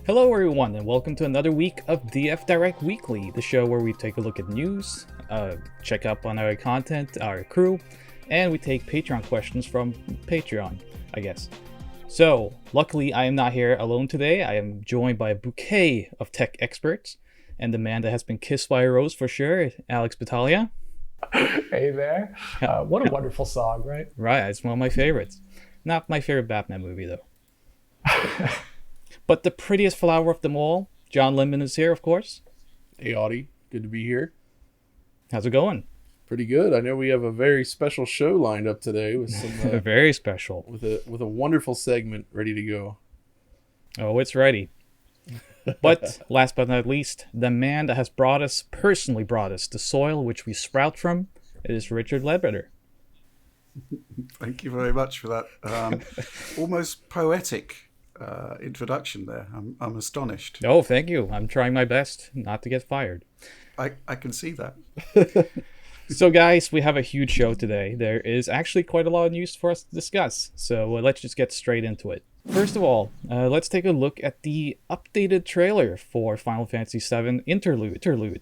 Hello, everyone, and welcome to another week of DF Direct Weekly, the show where we take a look at news, check up on our content, our crew, and we take Patreon questions from Patreon, I guess. So, luckily, I am not here alone today. I am joined by a bouquet of tech experts, and the man that has been kissed by a rose for sure, Alex Battaglia. Hey there. What a wonderful song, right? Right, it's one of my favorites. Not my favorite Batman movie, though. But the prettiest flower of them all, John Lemon is here, of course. Hey Audi, good to be here. How's it going? Pretty good. I know we have a very special show lined up today with some Very special. with a wonderful segment ready to go. Oh, it's ready. But last but not least, the man that has personally brought us the soil which we sprout from, it is Richard Ledbetter. Thank you very much for that almost poetic introduction there. I'm astonished. Oh, thank you. I'm trying my best not to get fired. I can see that. So, guys, we have a huge show today. There is actually quite a lot of news for us to discuss. So let's just get straight into it. First of all, let's take a look at the updated trailer for Final Fantasy VII Interlude.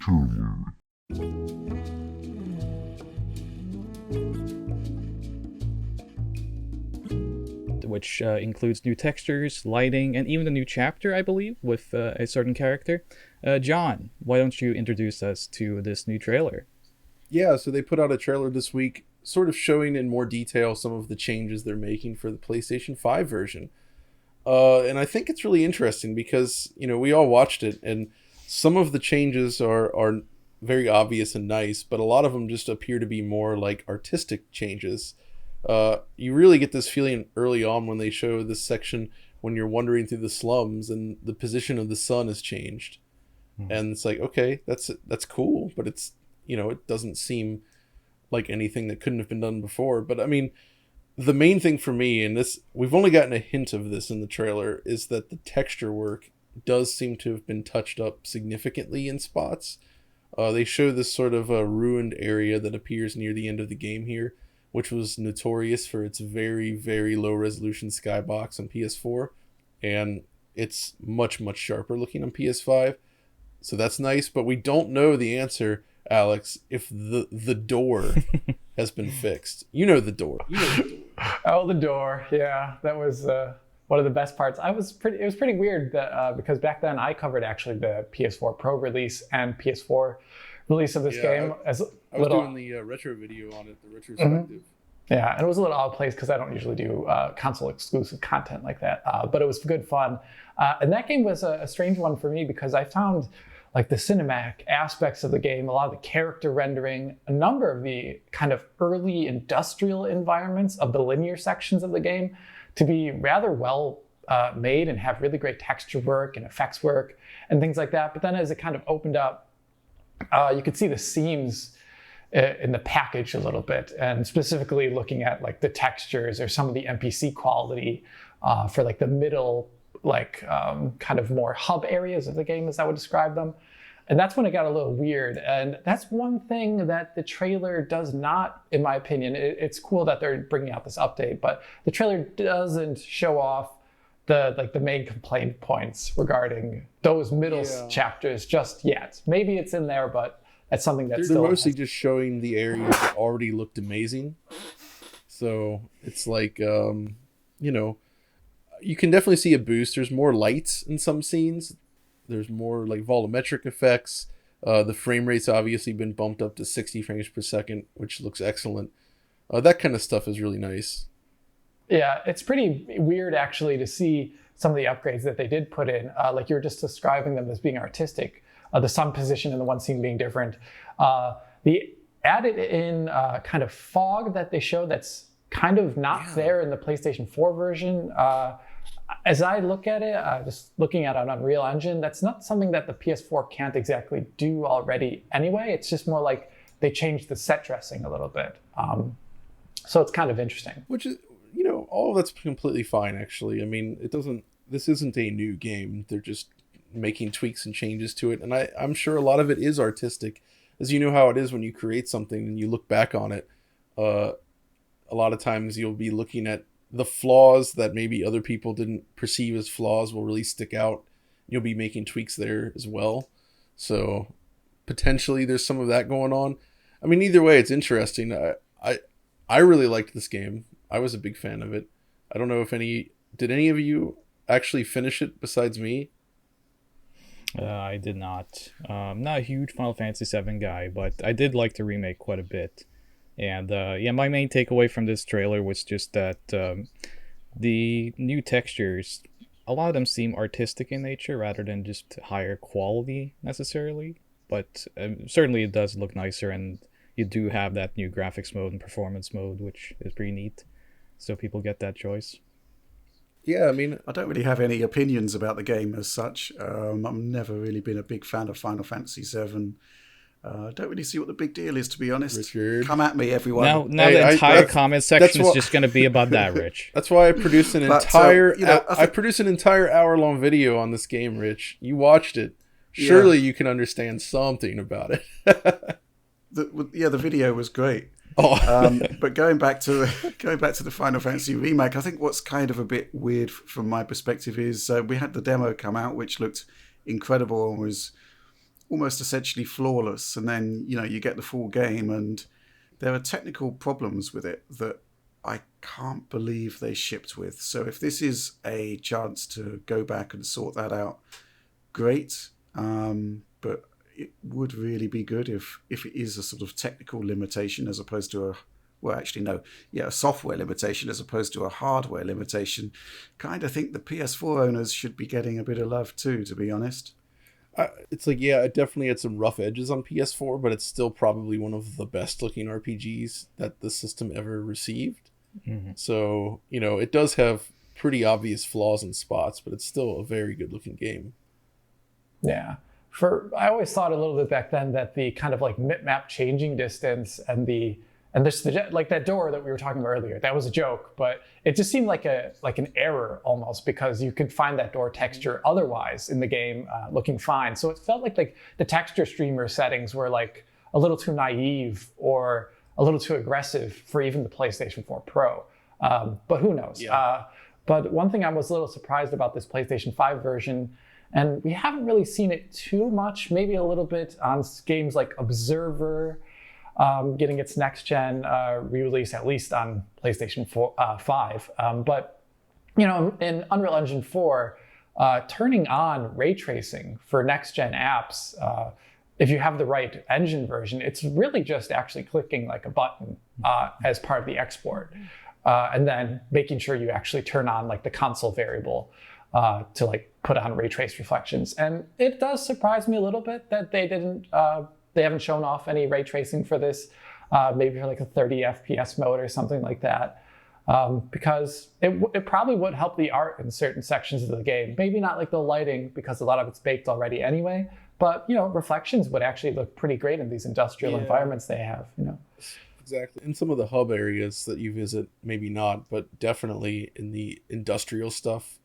Which includes new textures, lighting, and even a new chapter, I believe, with a certain character. John, why don't you introduce us to this new trailer? Yeah, so they put out a trailer this week, sort of showing in more detail some of the changes they're making for the PlayStation 5 version. And I think it's really interesting because, we all watched it, and some of the changes are very obvious and nice, but a lot of them just appear to be more like artistic changes. You really get this feeling early on when they show this section when you're wandering through the slums and the position of the sun has changed. And it's like, okay, that's cool, but it's, it doesn't seem like anything that couldn't have been done before. But I mean, the main thing for me, and this, we've only gotten a hint of this in the trailer, is that the texture work does seem to have been touched up significantly in spots. They show this sort of a ruined area that appears near the end of the game here, which was notorious for its very, very low resolution skybox on PS4. And it's much, much sharper looking on PS5. So that's nice, but we don't know the answer, Alex, if the door has been fixed. You know the door. Oh, the door. Yeah, that was one of the best parts. It was pretty weird that because back then I covered actually the PS4 Pro release and PS4 release of this game. I was doing the retro video on it, the retrospective. Mm-hmm. Yeah, and it was a little out of place because I don't usually do console exclusive content like that, but it was good fun. And that game was a strange one for me because I found like the cinematic aspects of the game, a lot of the character rendering, a number of the kind of early industrial environments of the linear sections of the game to be rather well made and have really great texture work and effects work and things like that. But then as it kind of opened up, you could see the seams in the package a little bit, and specifically looking at like the textures or some of the NPC quality for like the middle, kind of more hub areas of the game, as I would describe them. And that's when it got a little weird. And that's one thing that the trailer does not, in my opinion, it's cool that they're bringing out this update, but the trailer doesn't show off the main complaint points regarding those middle chapters just yet. Maybe it's in there, but that's something that's they're mostly just showing the areas that already looked amazing. So it's like, you can definitely see a boost. There's more lights in some scenes. There's more like volumetric effects. The frame rate's obviously been bumped up to 60 frames per second, which looks excellent. That kind of stuff is really nice. Yeah, it's pretty weird actually to see some of the upgrades that they did put in. Like you were just describing them as being artistic. The sun position in the one scene being different. The added in kind of fog that they show that's kind of not there in the PlayStation 4 version. As I look at it, just looking at an Unreal Engine, that's not something that the PS4 can't exactly do already anyway. It's just more like they changed the set dressing a little bit. So it's kind of interesting. Which is, all of that's completely fine, actually. I mean, this isn't a new game. They're just making tweaks and changes to it. And I'm sure a lot of it is artistic. As you know how it is when you create something and you look back on it, a lot of times you'll be looking at the flaws that maybe other people didn't perceive as flaws will really stick out you'll be making tweaks there as well. So potentially there's some of that going on. I mean, either way, it's interesting. I really liked this game. I was a big fan of it. I don't know if did any of you actually finish it besides me? I did not. Not a huge Final Fantasy VII guy, but I did like the remake quite a bit. And yeah, my main takeaway from this trailer was just that the new textures, a lot of them seem artistic in nature rather than just higher quality necessarily. But certainly it does look nicer, and you do have that new graphics mode and performance mode, which is pretty neat. So people get that choice. Yeah, I mean, I don't really have any opinions about the game as such. I've never really been a big fan of Final Fantasy VII. I don't really see what the big deal is, to be honest. Richard. Come at me, everyone. Now the entire comment section is just going to be about that, Rich. That's why I produced an I produced an entire hour-long video on this game, Rich. You watched it. Surely you can understand something about it. The video was great. But going back to the Final Fantasy remake, I think what's kind of a bit weird from my perspective is we had the demo come out, which looked incredible and was almost essentially flawless, and then you get the full game, and there are technical problems with it that I can't believe they shipped with. So if this is a chance to go back and sort that out, great. But it would really be good if it is a sort of technical limitation as opposed to a software limitation as opposed to a hardware limitation. Kind of think the PS4 owners should be getting a bit of love too, to be honest. It's like, yeah, it definitely had some rough edges on PS4, but it's still probably one of the best looking RPGs that the system ever received. Mm-hmm. So, it does have pretty obvious flaws and spots, but it's still a very good looking game. Yeah. I always thought a little bit back then that the kind of like map changing distance and this like that door that we were talking about earlier, that was a joke, but it just seemed like an error almost, because you could find that door texture otherwise in the game looking fine. So it felt like the texture streamer settings were like a little too naive or a little too aggressive for even the PlayStation 4 Pro. But who knows? Yeah. But one thing I was a little surprised about this PlayStation 5 version, and we haven't really seen it too much, maybe a little bit on games like Observer, getting its next-gen re-release, at least on PlayStation 5. But, in Unreal Engine 4, turning on ray tracing for next-gen apps, if you have the right engine version, it's really just actually clicking like a button as part of the export. And then making sure you actually turn on like the console variable to like put on ray trace reflections. And it does surprise me a little bit that they haven't shown off any ray tracing for this, maybe for like a 30 FPS mode or something like that. Because it probably would help the art in certain sections of the game. Maybe not like the lighting, because a lot of it's baked already anyway, but reflections would actually look pretty great in these industrial environments they have, Exactly. In some of the hub areas that you visit, maybe not, but definitely in the industrial stuff,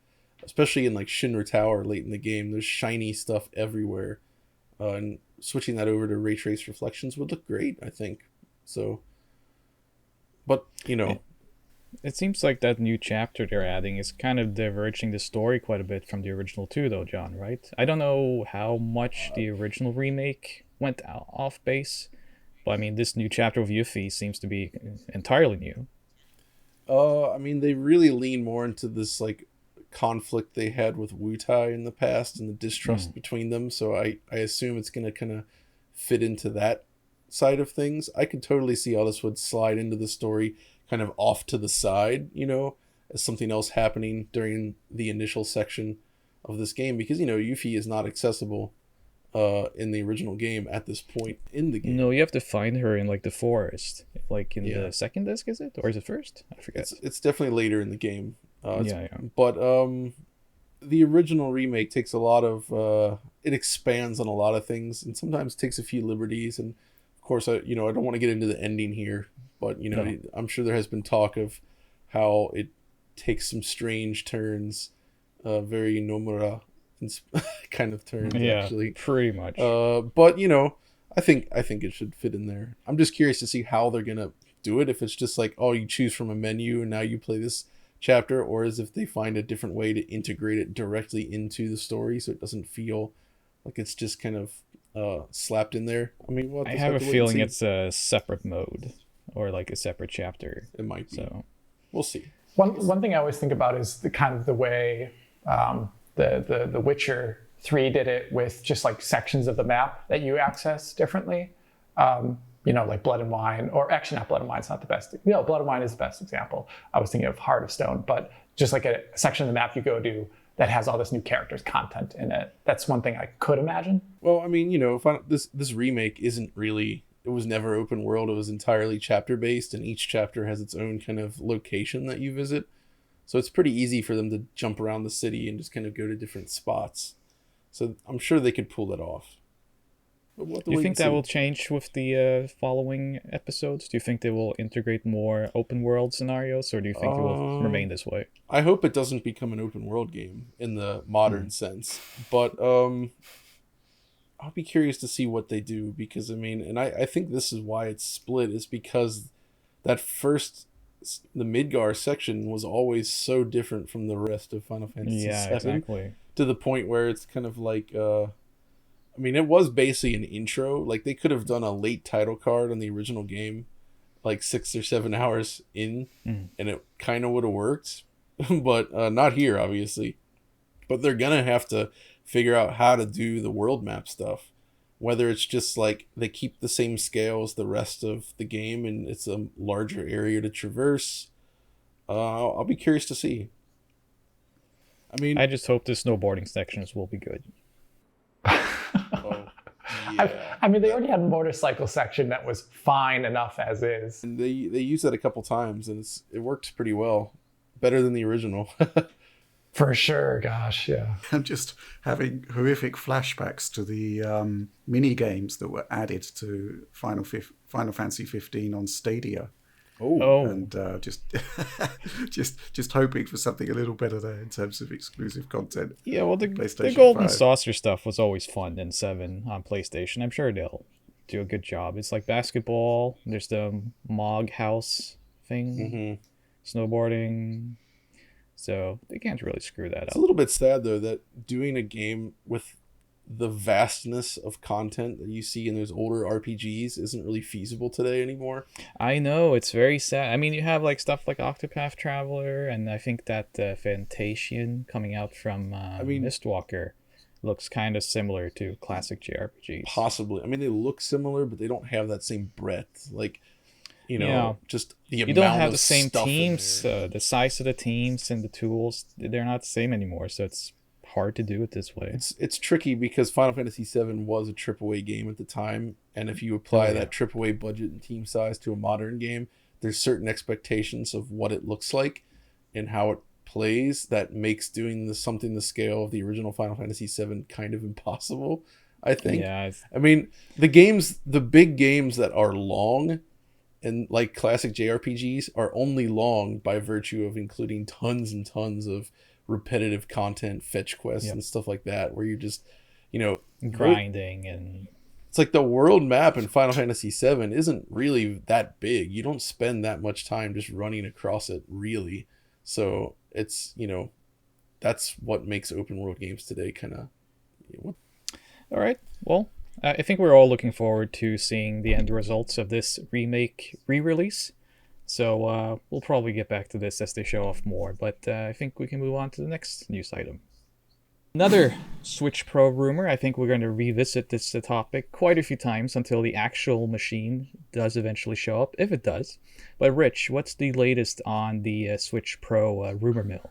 especially in like Shinra Tower late in the game, there's shiny stuff everywhere. And switching that over to ray trace reflections would look great, I think. So, but, It seems like that new chapter they're adding is kind of diverging the story quite a bit from the original too, though, John, right? I don't know how much the original remake went off base, but I mean, this new chapter of Yuffie seems to be entirely new. I mean, they really lean more into this like conflict they had with Wutai in the past and the distrust between them. So I assume it's going to kind of fit into that side of things. I could totally see how this would slide into the story kind of off to the side, as something else happening during the initial section of this game, because, Yuffie is not accessible in the original game at this point in the game. No, you have to find her in like the forest, like in the second disc, is it? Or is it first? I forget. It's definitely later in the game. Yeah. But the original remake takes a lot of it expands on a lot of things, and sometimes takes a few liberties. And of course, I don't want to get into the ending here, but I'm sure there has been talk of how it takes some strange turns, very Nomura kind of turns. Yeah, actually, pretty much. But I think it should fit in there. I'm just curious to see how they're gonna do it. If it's just like, oh, you choose from a menu and now you play this chapter, or as if they find a different way to integrate it directly into the story so it doesn't feel like it's just kind of slapped in there. I mean, I have a feeling it's a separate mode or like a separate chapter. It might be. So we'll see. One thing I always think about is the way the Witcher 3 did it, with just like sections of the map that you access differently. Like Blood and Wine, or actually not Blood and Wine, it's not the best. Blood and Wine is the best example. I was thinking of Heart of Stone, but just like a section of the map you go to that has all this new characters content in it. That's one thing I could imagine. Well, I mean, this remake isn't really, it was never open world. It was entirely chapter based, and each chapter has its own kind of location that you visit. So it's pretty easy for them to jump around the city and just kind of go to different spots. So I'm sure they could pull that off. Do you think that will change with the following episodes? Do you think they will integrate more open world scenarios, or do you think it will remain this way? I hope it doesn't become an open world game in the modern sense, but I'll be curious to see what they do, because I think this is why it's split, is because that the Midgar section was always so different from the rest of Final Fantasy VII. Yeah, exactly. To the point where it's kind of like it was basically an intro. Like, they could have done a late title card on the original game, like 6 or 7 hours in, and it kind of would have worked. But not here, obviously. But they're going to have to figure out how to do the world map stuff. Whether it's just like they keep the same scale as the rest of the game and it's a larger area to traverse. I'll be curious to see. I just hope the snowboarding sections will be good. Yeah. They already had a motorcycle section that was fine enough as is. And they used that a couple times, and it worked pretty well, better than the original. For sure, gosh, yeah. I'm just having horrific flashbacks to the mini games that were added to Final Fantasy 15 on Stadia. Oh, and just hoping for something a little better there in terms of exclusive content. Yeah, well, the PlayStation Golden 5. Saucer stuff was always fun in 7 on PlayStation. I'm sure they'll do a good job. It's like basketball. There's the Mog House thing, snowboarding. So they can't really screw that up. It's a little bit sad, though, that doing a game with the vastness of content that you see in those older RPGs isn't really feasible today anymore. I know, it's very sad. You have like stuff like Octopath Traveler, and I think that Fantasian coming out from Mistwalker looks kind of similar to classic JRPGs. Possibly. They look similar, but they don't have that same breadth. Like, just the amount of stuff. You don't have the same teams, the size of the teams and the tools, they're not the same anymore, so it's hard to do it this way. It's tricky because Final Fantasy VII was a AAA game at the time, and if you apply that AAA budget and team size to a modern game, there's certain expectations of what it looks like and how it plays that makes doing something the scale of the original Final Fantasy VII kind of impossible, I think. Yeah. The big games that are long and like classic JRPGs are only long by virtue of including tons and tons of repetitive content, fetch quests, and stuff like that, where you're just, grinding. And it's like the world map in Final Fantasy VII isn't really that big. You don't spend that much time just running across it, really. So it's, that's what makes open world games today kind of. All right. Well, I think we're all looking forward to seeing the end results of this remake re-release. So we'll probably get back to this as they show off more, but I think we can move on to the next news item. Another Switch Pro rumor. I think we're going to revisit this topic quite a few times until the actual machine does eventually show up, if it does. But Rich, what's the latest on the Switch Pro rumor mill?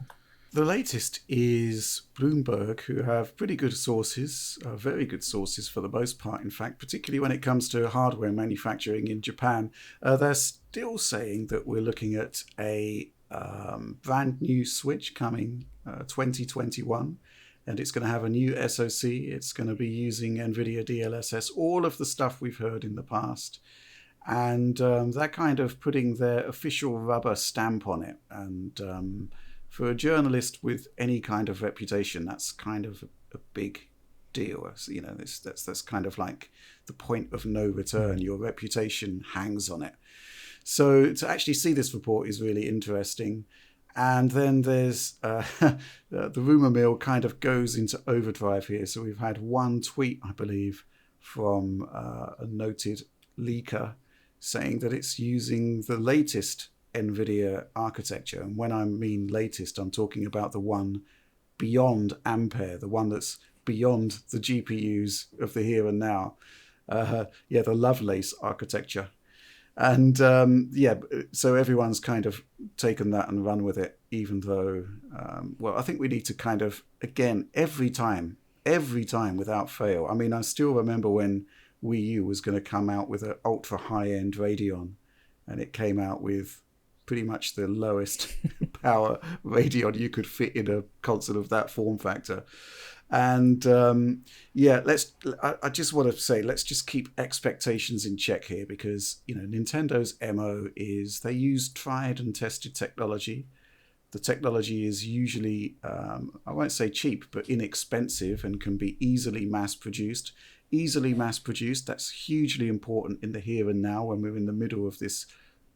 The latest is Bloomberg, who have pretty good sources, very good sources for the most part, in fact, particularly when it comes to hardware manufacturing in Japan. They're still saying that we're looking at a brand new Switch coming 2021, and it's going to have a new SoC. It's going to be using NVIDIA DLSS, all of the stuff we've heard in the past. And they're kind of putting their official rubber stamp on it. And for a journalist with any kind of reputation, that's kind of a big deal. That's kind of like the point of no return. Your reputation hangs on it. So to actually see this report is really interesting. And then there's the rumor mill kind of goes into overdrive here. So we've had one tweet, I believe, from a noted leaker saying that it's using the latest NVIDIA architecture. And when I mean latest, I'm talking about the one beyond Ampere, the one that's beyond the GPUs of the here and now. The Lovelace architecture. And so everyone's kind of taken that and run with it, even though, I think we need to kind of, again, every time without fail. I mean, I still remember when Wii U was going to come out with an ultra high-end Radeon, and it came out with pretty much the lowest power Radeon you could fit in a console of that form factor. And I just want to say, let's just keep expectations in check here, because Nintendo's MO is they use tried and tested technology. The technology is usually I won't say cheap, but inexpensive, and can be easily mass produced. That's hugely important in the here and now, when we're in the middle of this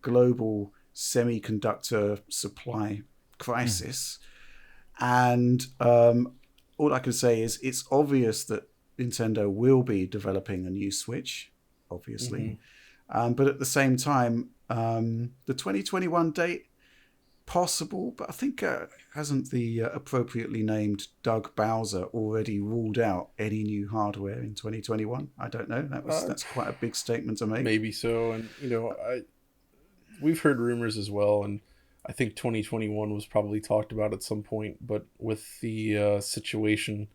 global semiconductor supply crisis. And all I can say is it's obvious that Nintendo will be developing a new Switch, obviously. But at the same time, the 2021 date, possible, but I think hasn't the appropriately named Doug Bowser already ruled out any new hardware in 2021? I don't know. That's quite a big statement to make. Maybe so. And, we've heard rumors as well, and I think 2021 was probably talked about at some point, but with the situation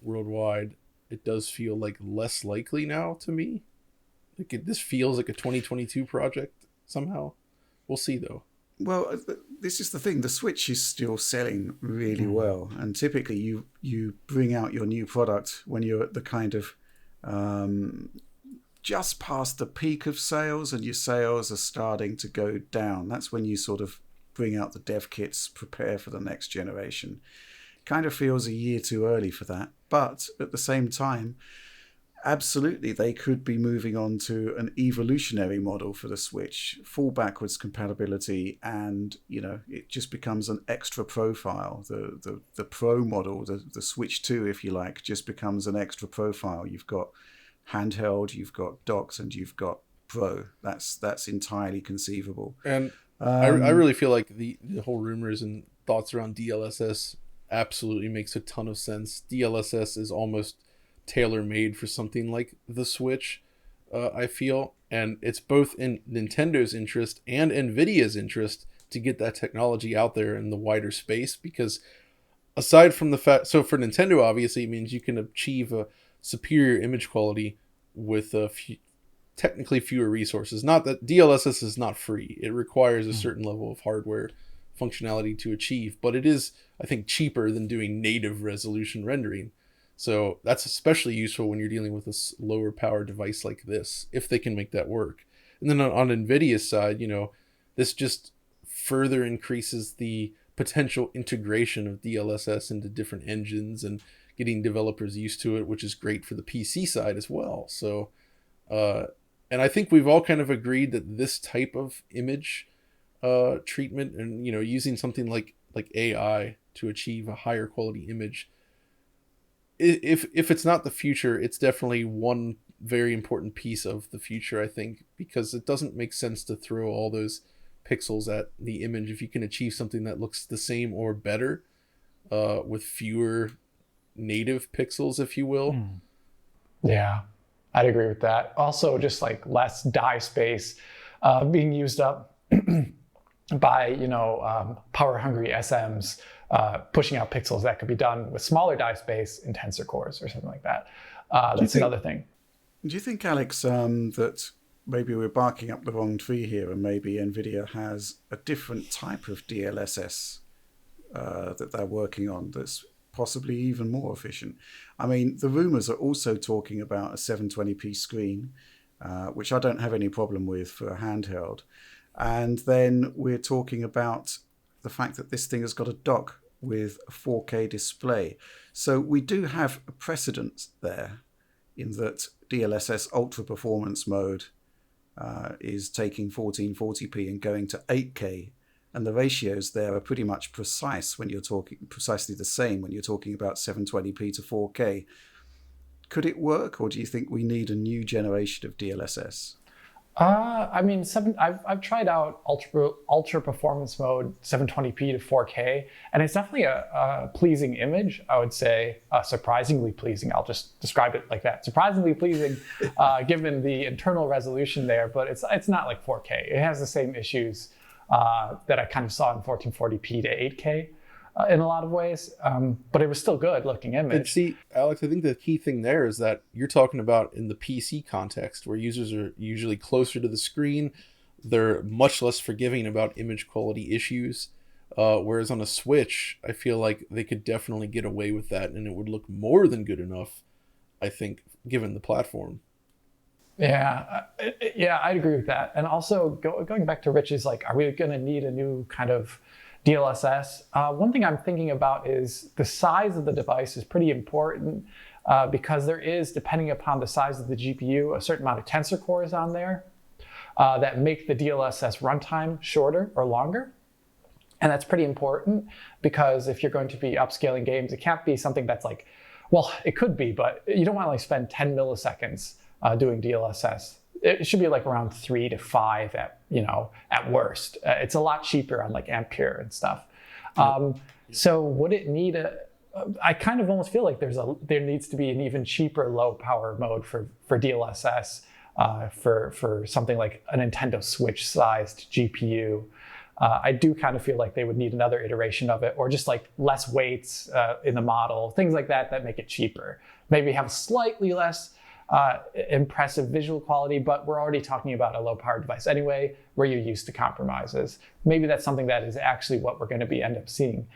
worldwide, it does feel like less likely now to me. This feels like a 2022 project somehow. We'll see, though. Well, this is the thing. The Switch is still selling really well, and typically you bring out your new product when you're at the kind of just past the peak of sales, and your sales are starting to go down. That's when you sort of bring out the dev kits, prepare for the next generation. Kind of feels a year too early for that. But at the same time, absolutely, they could be moving on to an evolutionary model for the Switch, full backwards compatibility, and it just becomes an extra profile. The Pro model, the Switch 2, if you like, just becomes an extra profile. You've got handheld, you've got docks, and you've got Pro. That's entirely conceivable. And I really feel like the whole rumors and thoughts around DLSS absolutely makes a ton of sense. DLSS is almost tailor-made for something like the Switch, I feel, and it's both in Nintendo's interest and Nvidia's interest to get that technology out there in the wider space, because aside from the fact, so for Nintendo, obviously it means you can achieve a superior image quality with technically fewer resources. Not that DLSS is not free. It requires a certain level of hardware functionality to achieve, but it is, I think, cheaper than doing native resolution rendering. So that's especially useful when you're dealing with a lower power device like this, if they can make that work. And then on NVIDIA's side, this just further increases the potential integration of DLSS into different engines and getting developers used to it, which is great for the PC side as well. So, and I think we've all kind of agreed that this type of image treatment and, using something like AI to achieve a higher quality image, if it's not the future, it's definitely one very important piece of the future, I think, because it doesn't make sense to throw all those pixels at the image if you can achieve something that looks the same or better with fewer native pixels, if you will. Yeah, I'd agree with that. Also, just like less die space being used up by power hungry SMs pushing out pixels that could be done with smaller die space in tensor cores or something like that. That's another thing. Do you think, Alex, that maybe we're barking up the wrong tree here, and maybe NVIDIA has a different type of DLSS that they're working on that's possibly even more efficient? I mean, the rumors are also talking about a 720p screen, which I don't have any problem with for a handheld. And then we're talking about the fact that this thing has got a dock with a 4K display. So we do have a precedent there in that DLSS ultra performance mode is taking 1440p and going to 8K and the ratios there are pretty much precise when you're talking precisely the same when you're talking about 720p to 4K. Could it work, or do you think we need a new generation of DLSS? I mean, I've tried out ultra performance mode 720p to 4K, and it's definitely a pleasing image. I would say surprisingly pleasing. I'll just describe it like that. Surprisingly pleasing, given the internal resolution there. But it's not like 4K. It has the same issues that I kind of saw in 1440p to 8K. In a lot of ways, but it was still good looking image. And see, Alex, I think the key thing there is that you're talking about in the PC context, where users are usually closer to the screen. They're much less forgiving about image quality issues. Whereas on a Switch, I feel like they could definitely get away with that, and it would look more than good enough, I think, given the platform. Yeah, I'd agree with that. And also, going back to Rich's, like, are we going to need a new kind of DLSS? One thing I'm thinking about is the size of the device is pretty important because there is, depending upon the size of the GPU, a certain amount of tensor cores on there that make the DLSS runtime shorter or longer. And that's pretty important because if you're going to be upscaling games, it can't be something that's like, well, it could be, but you don't want to like spend 10 milliseconds doing DLSS. It should be like around 3 to 5 at worst. It's a lot cheaper on like Ampere and stuff. So would it need I kind of almost feel like there needs to be an even cheaper low power mode for DLSS for something like a Nintendo Switch sized GPU. I do kind of feel like they would need another iteration of it, or just like less weights in the model, things like that make it cheaper. Maybe have slightly less impressive visual quality, but we're already talking about a low power device anyway, where you're used to compromises. Maybe that's something that is actually what we're going to end up seeing.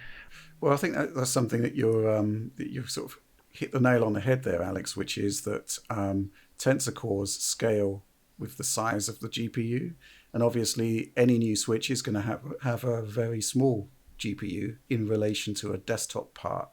Well, I think that's something that you sort of hit the nail on the head there, Alex, which is that tensor cores scale with the size of the GPU, and obviously any new Switch is going to have a very small GPU in relation to a desktop part.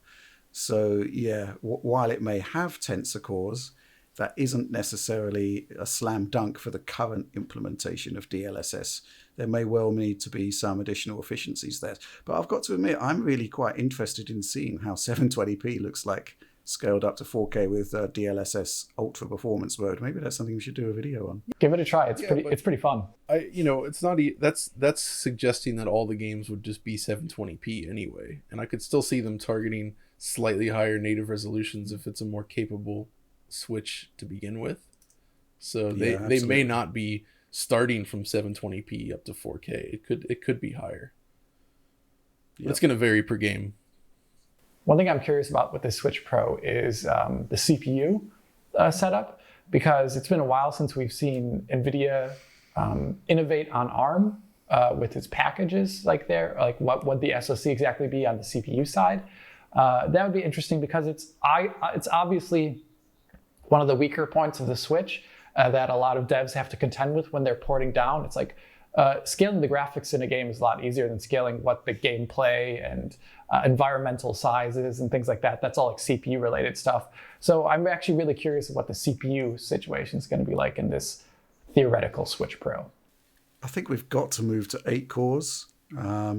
So yeah, while it may have tensor cores, that isn't necessarily a slam dunk for the current implementation of DLSS. There may well need to be some additional efficiencies there. But I've got to admit, I'm really quite interested in seeing how 720p looks like scaled up to 4K with DLSS ultra performance mode. Maybe that's something we should do a video on. Give it a try. It's pretty fun. It's not that's suggesting that all the games would just be 720p anyway, and I could still see them targeting slightly higher native resolutions if it's a more capable Switch to begin with. So they may not be starting from 720p up to 4K. It could be higher. Yep. It's going to vary per game. One thing I'm curious about with the Switch Pro is the CPU setup, because it's been a while since we've seen NVIDIA innovate on ARM with its packages like what would the SoC exactly be on the CPU side. That would be interesting because it's obviously one of the weaker points of the Switch that a lot of devs have to contend with when they're porting down. It's like scaling the graphics in a game is a lot easier than scaling what the gameplay and environmental sizes and things like that. That's all like CPU related stuff. So I'm actually really curious what the CPU situation is going to be like in this theoretical Switch Pro. I think we've got to move to 8 cores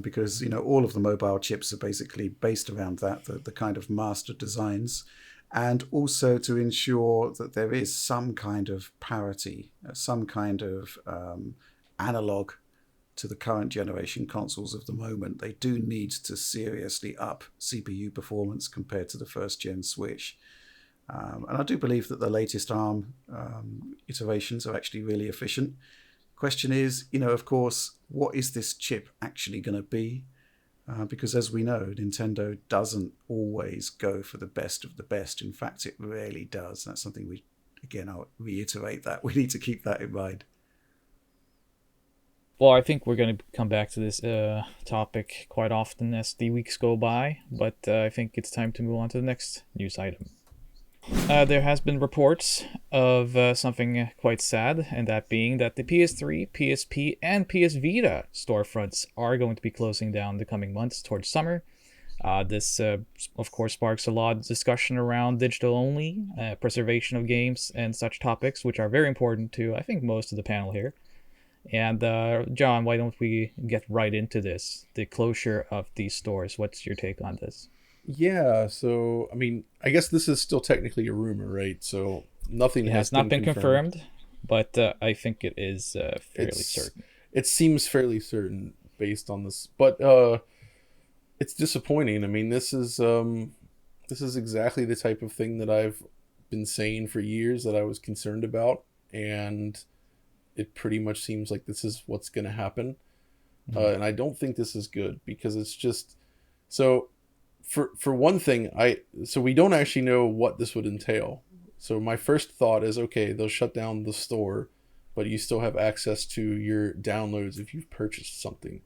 because all of the mobile chips are basically based around that, the kind of master designs. And also to ensure that there is some kind of parity, some kind of analog to the current generation consoles of the moment. They do need to seriously up CPU performance compared to the first gen Switch. And I do believe that the latest ARM iterations are actually really efficient. Question is, of course, what is this chip actually going to be? Because as we know, Nintendo doesn't always go for the best of the best. In fact, it rarely does. That's something I'll reiterate that. We need to keep that in mind. Well, I think we're going to come back to this topic quite often as the weeks go by, but I think it's time to move on to the next news item. There has been reports of something quite sad, and that being that the PS3, PSP, and PS Vita storefronts are going to be closing down the coming months towards summer. This, of course, sparks a lot of discussion around digital-only, preservation of games, and such topics, which are very important to, I think, most of the panel here. And John, why don't we get right into this? The closure of these stores. What's your take on this? Yeah, so I mean, I guess this is still technically a rumor, right? So nothing It has has not been confirmed. confirmed, but I think it is fairly It's certain. it seems fairly certain based on this, but it's disappointing. I mean, this is exactly the type of thing that I've been saying for years that I was concerned about, and it pretty much seems like this is what's going to happen. And I don't think this is good because it's just so. For one thing, so we don't actually know what this would entail. So my first thought is, okay, they'll shut down the store, but you still have access to your downloads if you've purchased something.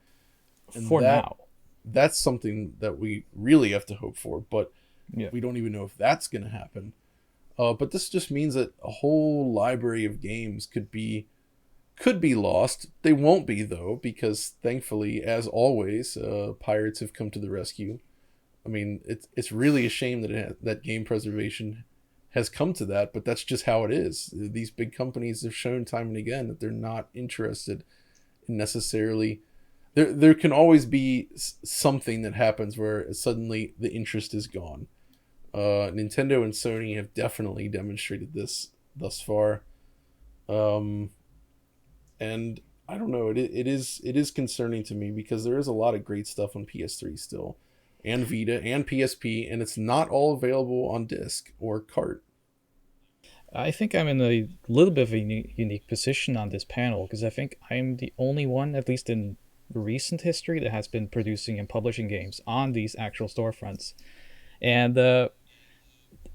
And For now. that's something that we really have to hope for, but Yeah. we don't even know if that's going to happen. But this just means that a whole library of games could be lost. They won't be though, because thankfully, as always, pirates have come to the rescue. I mean, it's really a shame that game preservation has come to that, but that's just how it is. These big companies have shown time and again that they're not interested in necessarily. There can always be something that happens where suddenly the interest is gone. Nintendo and Sony have definitely demonstrated this thus far, and I don't know. It is concerning to me because there is a lot of great stuff on PS3 still, and Vita and PSP, and it's not all available on disc or cart. I think I'm in a little bit of a unique position on this panel because I think I'm the only one, at least in recent history, that has been producing and publishing games on these actual storefronts. And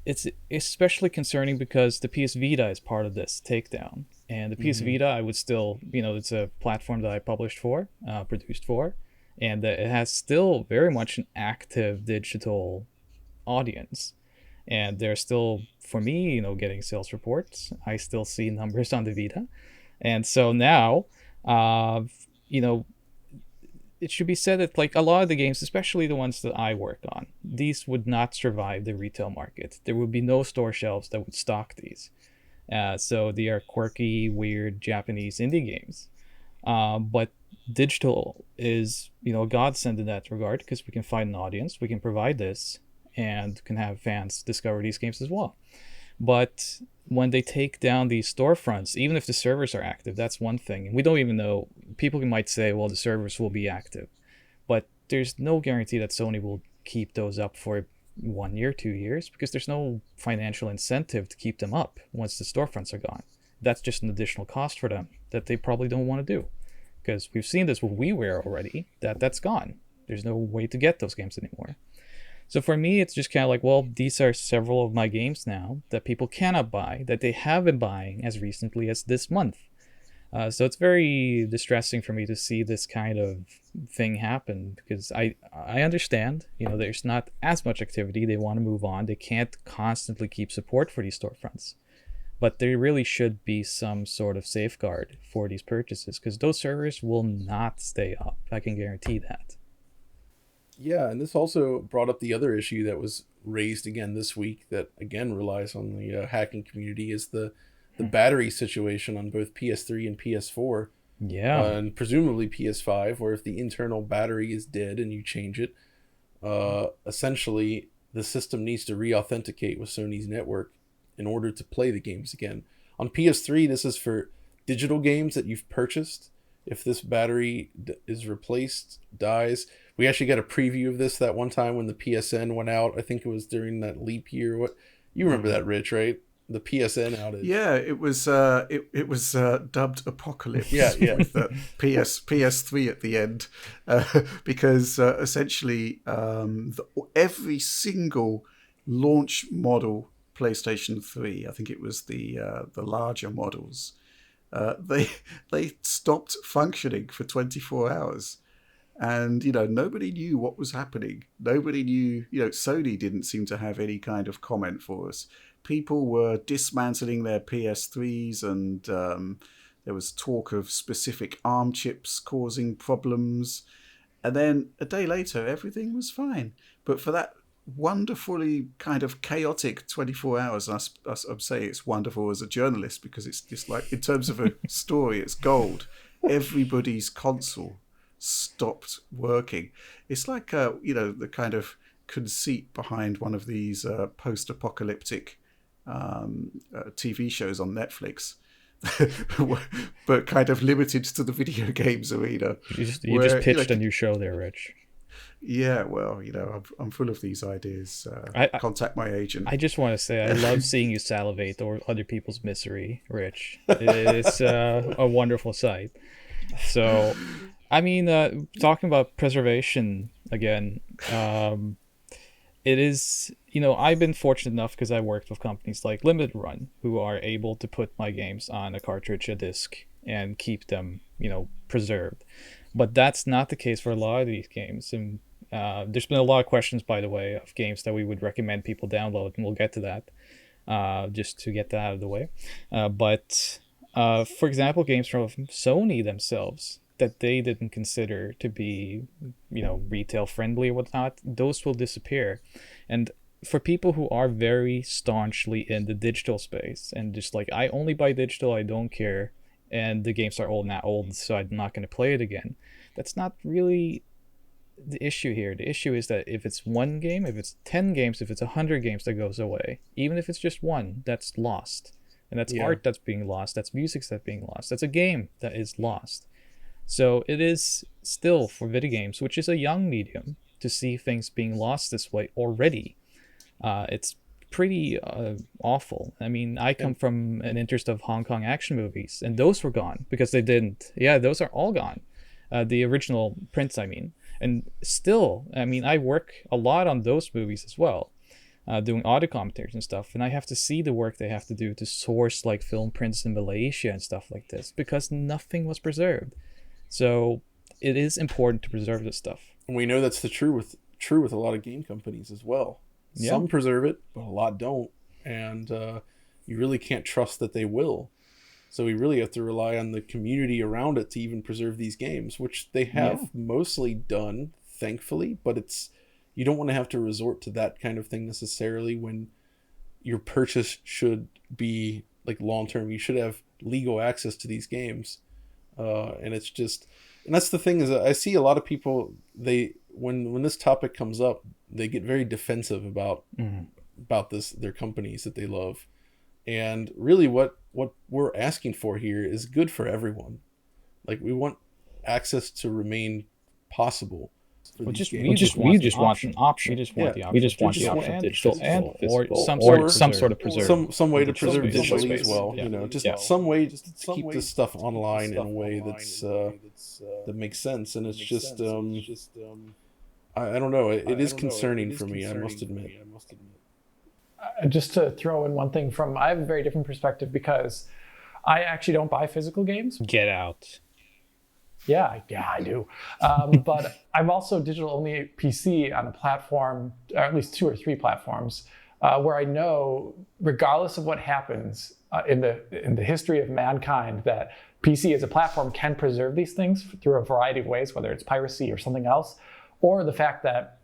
it's especially concerning because the PS Vita is part of this takedown. And the PS Vita, I would still, it's a platform that I published for, produced for, and it has still very much an active digital audience. And they're still, for me, getting sales reports. I still see numbers on the Vita. And so now, you know, it should be said that like a lot of the games, especially the ones that I work on, these would not survive the retail market. There would be no store shelves that would stock these. So they are quirky, weird Japanese indie games. But digital is, a godsend in that regard because we can find an audience, we can provide this, and can have fans discover these games as well. But when they take down these storefronts, even if the servers are active, that's one thing. And we don't even know. People might say, well, the servers will be active. But there's no guarantee that Sony will keep those up for 1 year, 2 years, because there's no financial incentive to keep them up once the storefronts are gone. That's just an additional cost for them that they probably don't want to do. Because we've seen this with WiiWare already, that's gone. There's no way to get those games anymore. So for me, it's just kind of like, well, these are several of my games now that people cannot buy, that they have been buying as recently as this month. So it's very distressing for me to see this kind of thing happen because I understand, there's not as much activity. They want to move on. They can't constantly keep support for these storefronts. But there really should be some sort of safeguard for these purchases because those servers will not stay up. I can guarantee that. Yeah, and this also brought up the other issue that was raised again this week that again relies on the hacking community is the battery situation on both PS3 and PS4. Yeah. And presumably PS5, where if the internal battery is dead and you change it, essentially the system needs to re-authenticate with Sony's network in order to play the games again. On PS3, this is for digital games that you've purchased. If this battery is replaced, dies. We actually got a preview of this that one time when the PSN went out. I think it was during that leap year. What you remember that, Rich, right? The PSN outage. Yeah, it was it was dubbed Apocalypse. Yeah. With the PS3 at the end, because essentially every single launch model PlayStation 3, I think it was the larger models, they stopped functioning for 24 hours. And, nobody knew what was happening. Nobody knew, Sony didn't seem to have any kind of comment for us. People were dismantling their PS3s and there was talk of specific ARM chips causing problems. And then a day later, everything was fine. But for that wonderfully kind of chaotic 24 hours, I'm saying it's wonderful as a journalist because it's just like, in terms of a story, it's gold. everybody's console stopped working. It's like the kind of conceit behind one of these post-apocalyptic TV shows on Netflix, but kind of limited to the video games arena. You just pitched a new show there, Rich. Yeah, well, I'm full of these ideas. Contact my agent. I just want to say I love seeing you salivate over other people's misery, Rich. It's a wonderful sight. So, I mean, talking about preservation again, it is, I've been fortunate enough because I worked with companies like Limited Run who are able to put my games on a cartridge, a disc, and keep them, preserved. But that's not the case for a lot of these games. And there's been a lot of questions, by the way, of games that we would recommend people download, and we'll get to that just to get that out of the way. But for example, games from Sony themselves that they didn't consider to be, retail friendly or whatnot, those will disappear. And for people who are very staunchly in the digital space and just like, I only buy digital, I don't care, and the games are old, so I'm not going to play it again. That's not really the issue here. The issue is that if it's one game, if it's 10 games, if it's 100 games that goes away, even if it's just one, that's lost. And that's art that's being lost, that's music that's being lost, that's a game that is lost. So it is still for video games, which is a young medium, to see things being lost this way already. It's pretty awful. I mean, I come from an interest of Hong Kong action movies, and those were gone because they didn't. Yeah, those are all gone. The original prints, I mean. And still, I mean, I work a lot on those movies as well, doing audio commentaries and stuff, and I have to see the work they have to do to source like film prints in Malaysia and stuff like this because nothing was preserved. So it is important to preserve this stuff. And we know that's true with a lot of game companies as well. Yeah. Some preserve it, but a lot don't. And you really can't trust that they will. So we really have to rely on the community around it to even preserve these games, which they have mostly done, thankfully. But you don't want to have to resort to that kind of thing necessarily when your purchase should be like long-term. You should have legal access to these games. And it's just, and that's the thing is I see a lot of people, when this topic comes up, they get very defensive about their companies that they love. And really what we're asking for here is good for everyone. Like, we want access to remain possible. We just want an option. We just want the option, digital and or some sort of preserve. Some way to preserve digitally as well. Some way to keep this stuff online in a way that's that makes sense. And it's just I don't know. It is concerning for me, I must admit. Just to throw in one thing I have a very different perspective because I actually don't buy physical games. Get out. Yeah, I do. But I'm also digital only PC on a platform, or at least 2 or 3 platforms, where I know, regardless of what happens in the history of mankind, that PC as a platform can preserve these things through a variety of ways, whether it's piracy or something else, or the fact that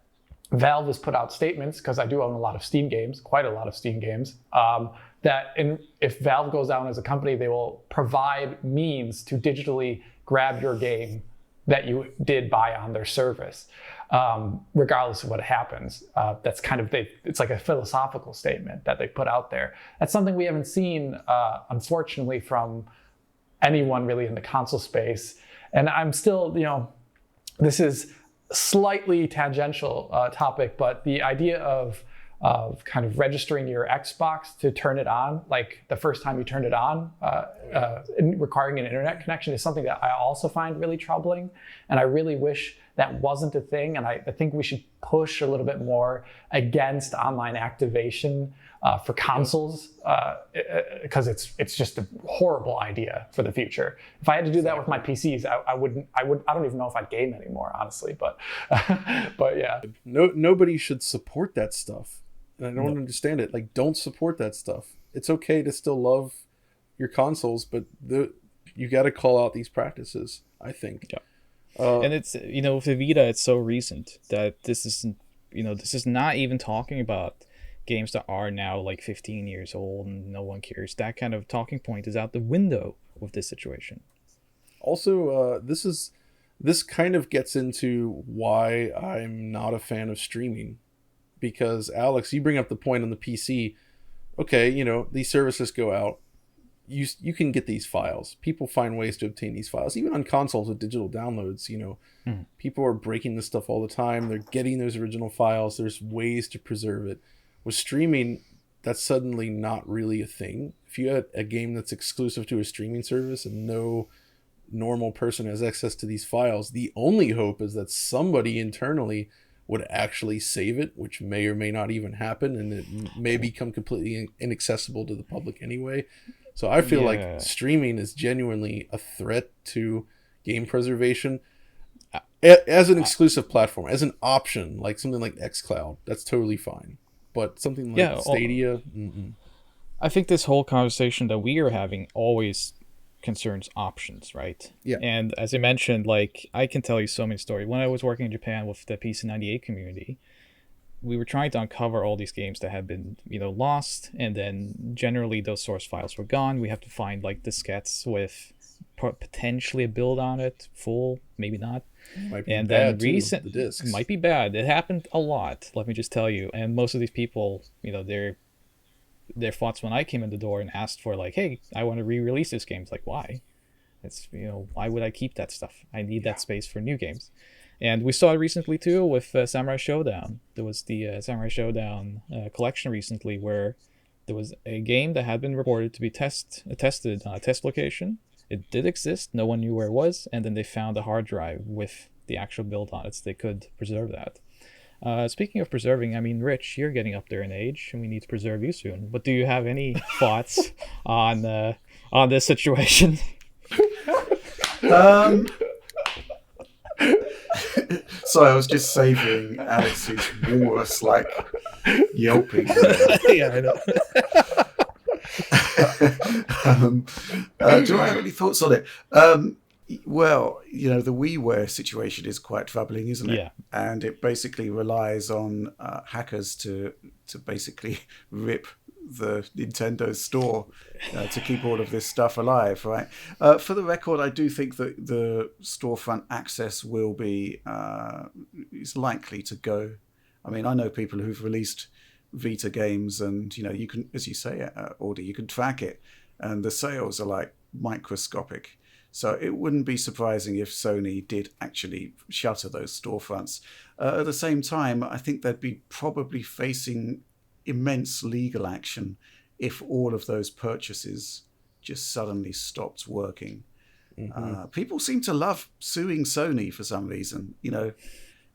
Valve has put out statements, because I do own a lot of Steam games, quite a lot of Steam games, that if Valve goes down as a company, they will provide means to digitally grab your game that you did buy on their service, regardless of what happens. That's kind of, it's like a philosophical statement that they put out there. That's something we haven't seen, unfortunately, from anyone really in the console space. And I'm still, this is slightly tangential topic, but the idea of kind of registering your Xbox to turn it on, like the first time you turned it on, requiring an internet connection, is something that I also find really troubling. And I really wish that wasn't a thing. And I think we should push a little bit more against online activation for consoles, because it's just a horrible idea for the future. If I had to do that with my PCs, I don't even know if I'd game anymore, honestly. But yeah. Nobody should support that stuff. And I don't understand it. Like, don't support that stuff. It's okay to still love your consoles, but you got to call out these practices, I think. Yeah. And it's, with the Vita, it's so recent that this is not even talking about games that are now like 15 years old and no one cares. That kind of talking point is out the window with this situation. Also, this kind of gets into why I'm not a fan of streaming, because Alex, you bring up the point on the PC. Okay, these services go out. You can get these files. People find ways to obtain these files, even on consoles with digital downloads. People are breaking this stuff all the time. They're getting those original files. There's ways to preserve it. With streaming, that's suddenly not really a thing. If you had a game that's exclusive to a streaming service and no normal person has access to these files, the only hope is that somebody internally would actually save it, which may or may not even happen, and it may become completely inaccessible to the public anyway. So I feel like streaming is genuinely a threat to game preservation as an exclusive platform, as an option, like something like xCloud. That's totally fine. But something like Stadia... I think this whole conversation that we are having always concerns options, right? Yeah. And as I mentioned, like, I can tell you so many stories. When I was working in Japan with the PC98 community, we were trying to uncover all these games that had been, lost, and then generally those source files were gone. We have to find like diskettes with potentially a build on it, full, maybe not. Might be and bad then too, the discs. Might be bad. It happened a lot, let me just tell you. And most of these people, their thoughts when I came in the door and asked for like, hey, I want to re-release this game. It's like, why? It's, why would I keep that stuff? I need that space for new games. And we saw it recently too with Samurai Showdown. There was the Samurai Showdown collection recently where there was a game that had been reported to be tested on a test location. It did exist. No one knew where it was. And then they found a hard drive with the actual build on it, so they could preserve that. Speaking of preserving, I mean, Rich, you're getting up there in age, and we need to preserve you soon. But do you have any thoughts on this situation? So I was just savouring Alex's walrus like yelping. Yeah, I know. Do I have any thoughts on it? Well, the WiiWare situation is quite troubling, isn't it? Yeah. And it basically relies on hackers to basically rip the Nintendo store to keep all of this stuff alive, right? For the record, I do think that the storefront access will be is likely to go. I mean, I know people who've released Vita games, and you can, as you say, Audi, you can track it, and the sales are like microscopic. So it wouldn't be surprising if Sony did actually shutter those storefronts. At the same time, I think they'd be probably facing immense legal action if all of those purchases just suddenly stopped working. Mm-hmm. People seem to love suing Sony for some reason.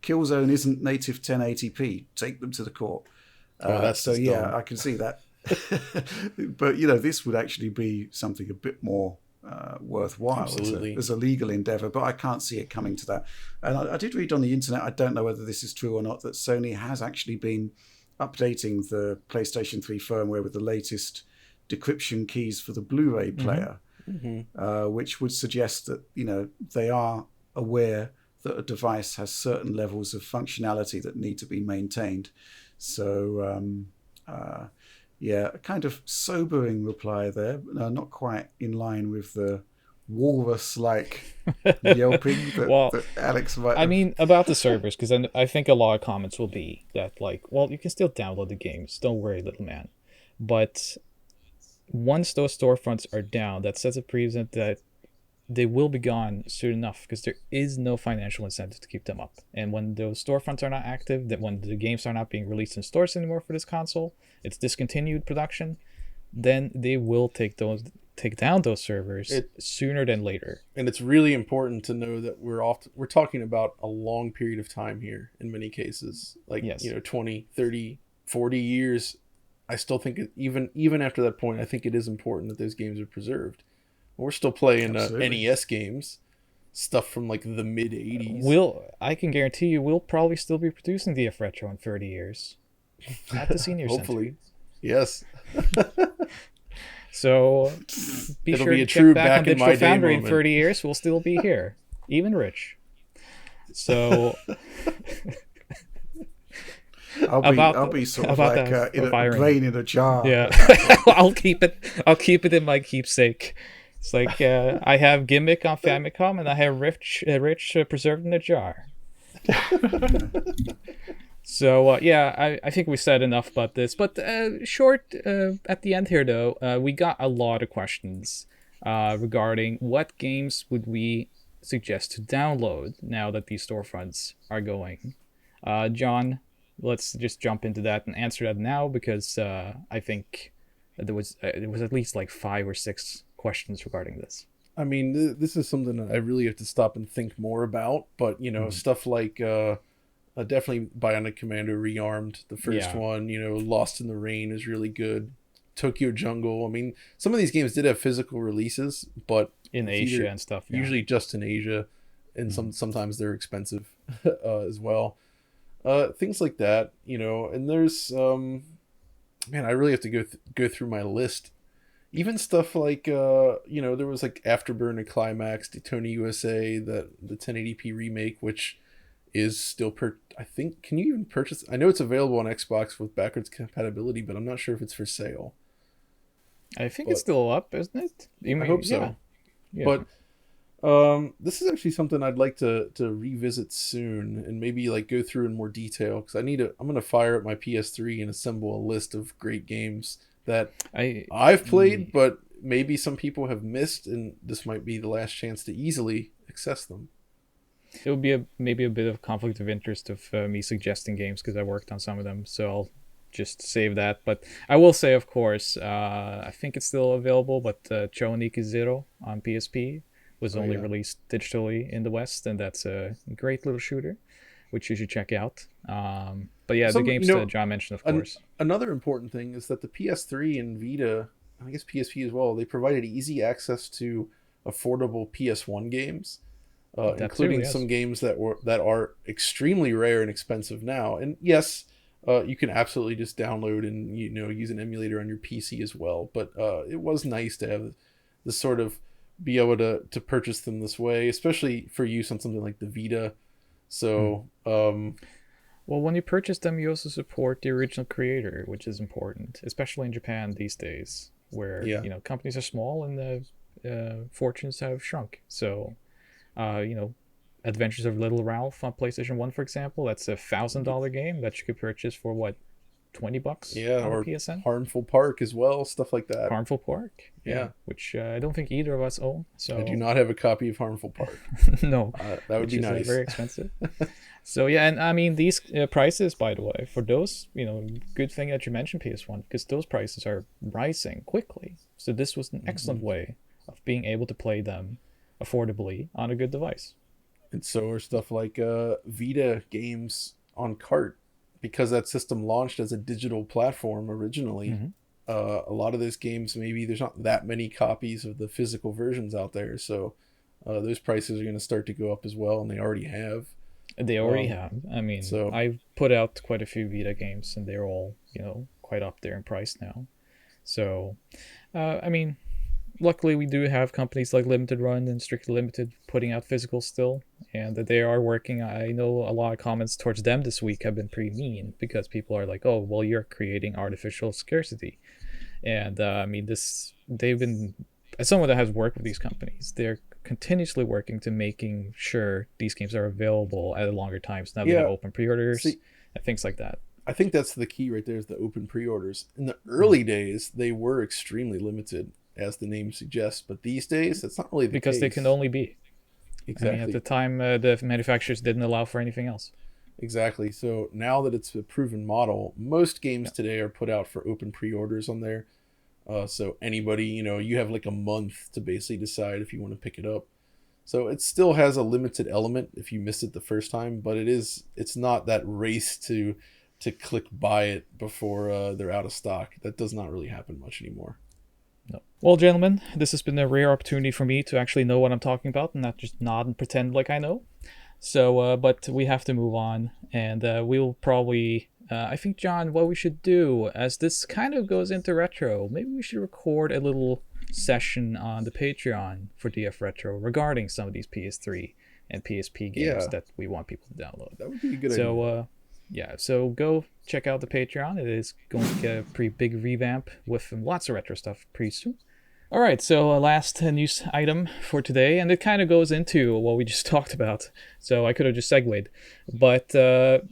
Killzone isn't native 1080p. Take them to the court. That's so yeah, dumb. I can see that. But this would actually be something a bit more worthwhile as a legal endeavor, but I can't see it coming to that. And I did read on the internet, I don't know whether this is true or not, that Sony has actually been updating the PlayStation 3 firmware with the latest decryption keys for the Blu-ray player, which would suggest that they are aware that a device has certain levels of functionality that need to be maintained. So yeah, a kind of sobering reply there, not quite in line with the walrus-like yelping that Alex might have. I mean, about the servers, because I think a lot of comments will be that, like, well, you can still download the games. Don't worry, little man. But once those storefronts are down, that sets a precedent that they will be gone soon enough, because there is no financial incentive to keep them up. And when those storefronts are not active, that when the games are not being released in stores anymore for this console, it's discontinued production, then they will take down those servers sooner than later. And it's really important to know that we're talking about a long period of time here in many cases, like 20, 30, 40 years. I still think even after that point, I think it is important that those games are preserved. We're still playing NES games, stuff from like the mid 80s. I can guarantee you we'll probably still be producing DF Retro in 30 years at the senior Hopefully. Yes. So be It'll sure be a to true check back on back in my Digital day Foundry in moment. 30 years. We'll still be here, even Rich. So I'll be sort of like in a brain in a jar. Yeah, I'll keep it in my keepsake It's like I have Gimmick on Famicom and I have Rich preserved in a jar. So I think we said enough about this. But short at the end here, though, we got a lot of questions regarding what games would we suggest to download now that these storefronts are going. John, let's just jump into that and answer that now, because I think there was at least like 5 or 6 questions regarding this. I mean, this is something that I really have to stop and think more about. But stuff like definitely Bionic Commando Rearmed, the first one. Lost in the Rain is really good. Tokyo Jungle. I mean, some of these games did have physical releases, but in Asia and stuff. Yeah. Usually just in Asia, and sometimes they're expensive as well. Things like that, and there's man, I really have to go through my list. Even stuff like there was like Afterburner Climax, Daytona USA, the 1080p remake, which is still I think, can you even purchase? I know it's available on Xbox with backwards compatibility, but I'm not sure if it's for sale. I think it's still up, isn't it? I hope so. Yeah. But this is actually something I'd like to revisit soon and maybe like go through in more detail, because I'm going to fire up my PS3 and assemble a list of great games that I've played, but maybe some people have missed, and this might be the last chance to easily access them. It would be maybe a bit of conflict of interest of me suggesting games, because I worked on some of them, so I'll just save that. But I will say, of course, I think it's still available, but Choniki Zero on PSP was only released digitally in the West, and that's a great little shooter, which you should check out. But yeah, the games that John mentioned, of course. Another important thing is that the PS3 and Vita, I guess PSP as well, they provided easy access to affordable PS1 games, including some games that are extremely rare and expensive now. And yes, you can absolutely just download and use an emulator on your PC as well. But it was nice to have the sort of be able to purchase them this way, especially for use on something like the Vita. So, well, when you purchase them, you also support the original creator, which is important, especially in Japan these days, where companies are small and the fortunes have shrunk. So, Adventures of Little Ralph on PlayStation 1, for example, that's a $1,000 game that you could purchase for what, $20 on PSN? Harmful Park as well, stuff like that. Harmful Park, which I don't think either of us own. So I do not have a copy of Harmful Park. No, that would be nice. Very expensive. So and I mean these prices, by the way, for those, good thing that you mentioned PS1, because those prices are rising quickly. So this was an excellent way of being able to play them affordably on a good device. And so are stuff like Vita games on cart, because that system launched as a digital platform originally. A lot of those games, maybe there's not that many copies of the physical versions out there, so those prices are going to start to go up as well, and they already have. I mean, I've put out quite a few Vita games, and they're all quite up there in price now. So I mean, luckily we do have companies like Limited Run and Strictly Limited putting out physical still, and that they are working. I know a lot of comments towards them this week have been pretty mean, because people are like, oh, well, you're creating artificial scarcity. And I mean, they've been, as someone that has worked with these companies, they're continuously working to making sure these games are available at a longer time. So now they have open pre-orders and things like that. I think that's the key right there, is the open pre-orders. In the early days, they were extremely limited, as the name suggests, but these days that's not really the because case. They can only be. Exactly. I mean, at the time, the manufacturers didn't allow for anything else. Exactly. So now that it's a proven model, most games today are put out for open pre-orders on there. So anybody, you have like a month to basically decide if you want to pick it up. So it still has a limited element if you missed it the first time, but it's not that race to click buy it before they're out of stock. That does not really happen much anymore. No. Well, gentlemen, this has been a rare opportunity for me to actually know what I'm talking about and not just nod and pretend like I know. So, but we have to move on, and we'll probably, I think, John, what we should do, as this kind of goes into retro, maybe we should record a little session on the Patreon for DF Retro regarding some of these PS3 and PSP games that we want people to download. That would be a good idea. So go check out the Patreon. It is going to get a pretty big revamp with lots of retro stuff pretty soon. All right, so last news item for today, and it kind of goes into what we just talked about, so I could have just segued. But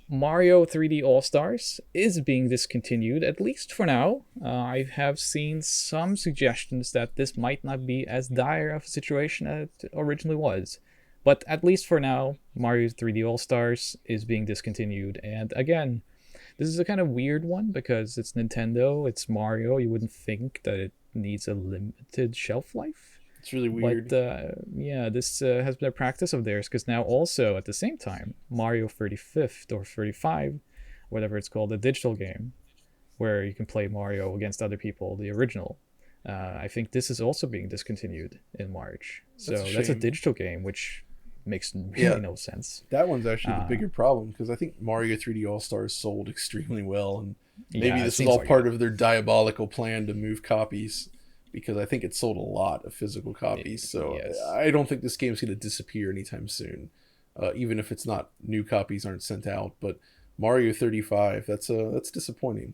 Mario 3D All-Stars is being discontinued, at least for now. I have seen some suggestions that this might not be as dire of a situation as it originally was. But at least for now, Mario 3D All-Stars is being discontinued. And again, this is a kind of weird one because it's Nintendo, it's Mario. You wouldn't think that it needs a limited shelf life. It's really weird. But yeah, this has been a practice of theirs because now also at the same time, Mario 35th or 35, whatever it's called, a digital game where you can play Mario against other people, the original. I think this is also being discontinued in March. So that's a digital game, which makes really no sense. That one's actually the bigger problem because I think Mario 3D All-Stars sold extremely well, and maybe this is all part of their diabolical plan to move copies, because I think it sold a lot of physical copies. So I don't think this game's going to disappear anytime soon, even if it's not, new copies aren't sent out. But Mario 35, that's disappointing.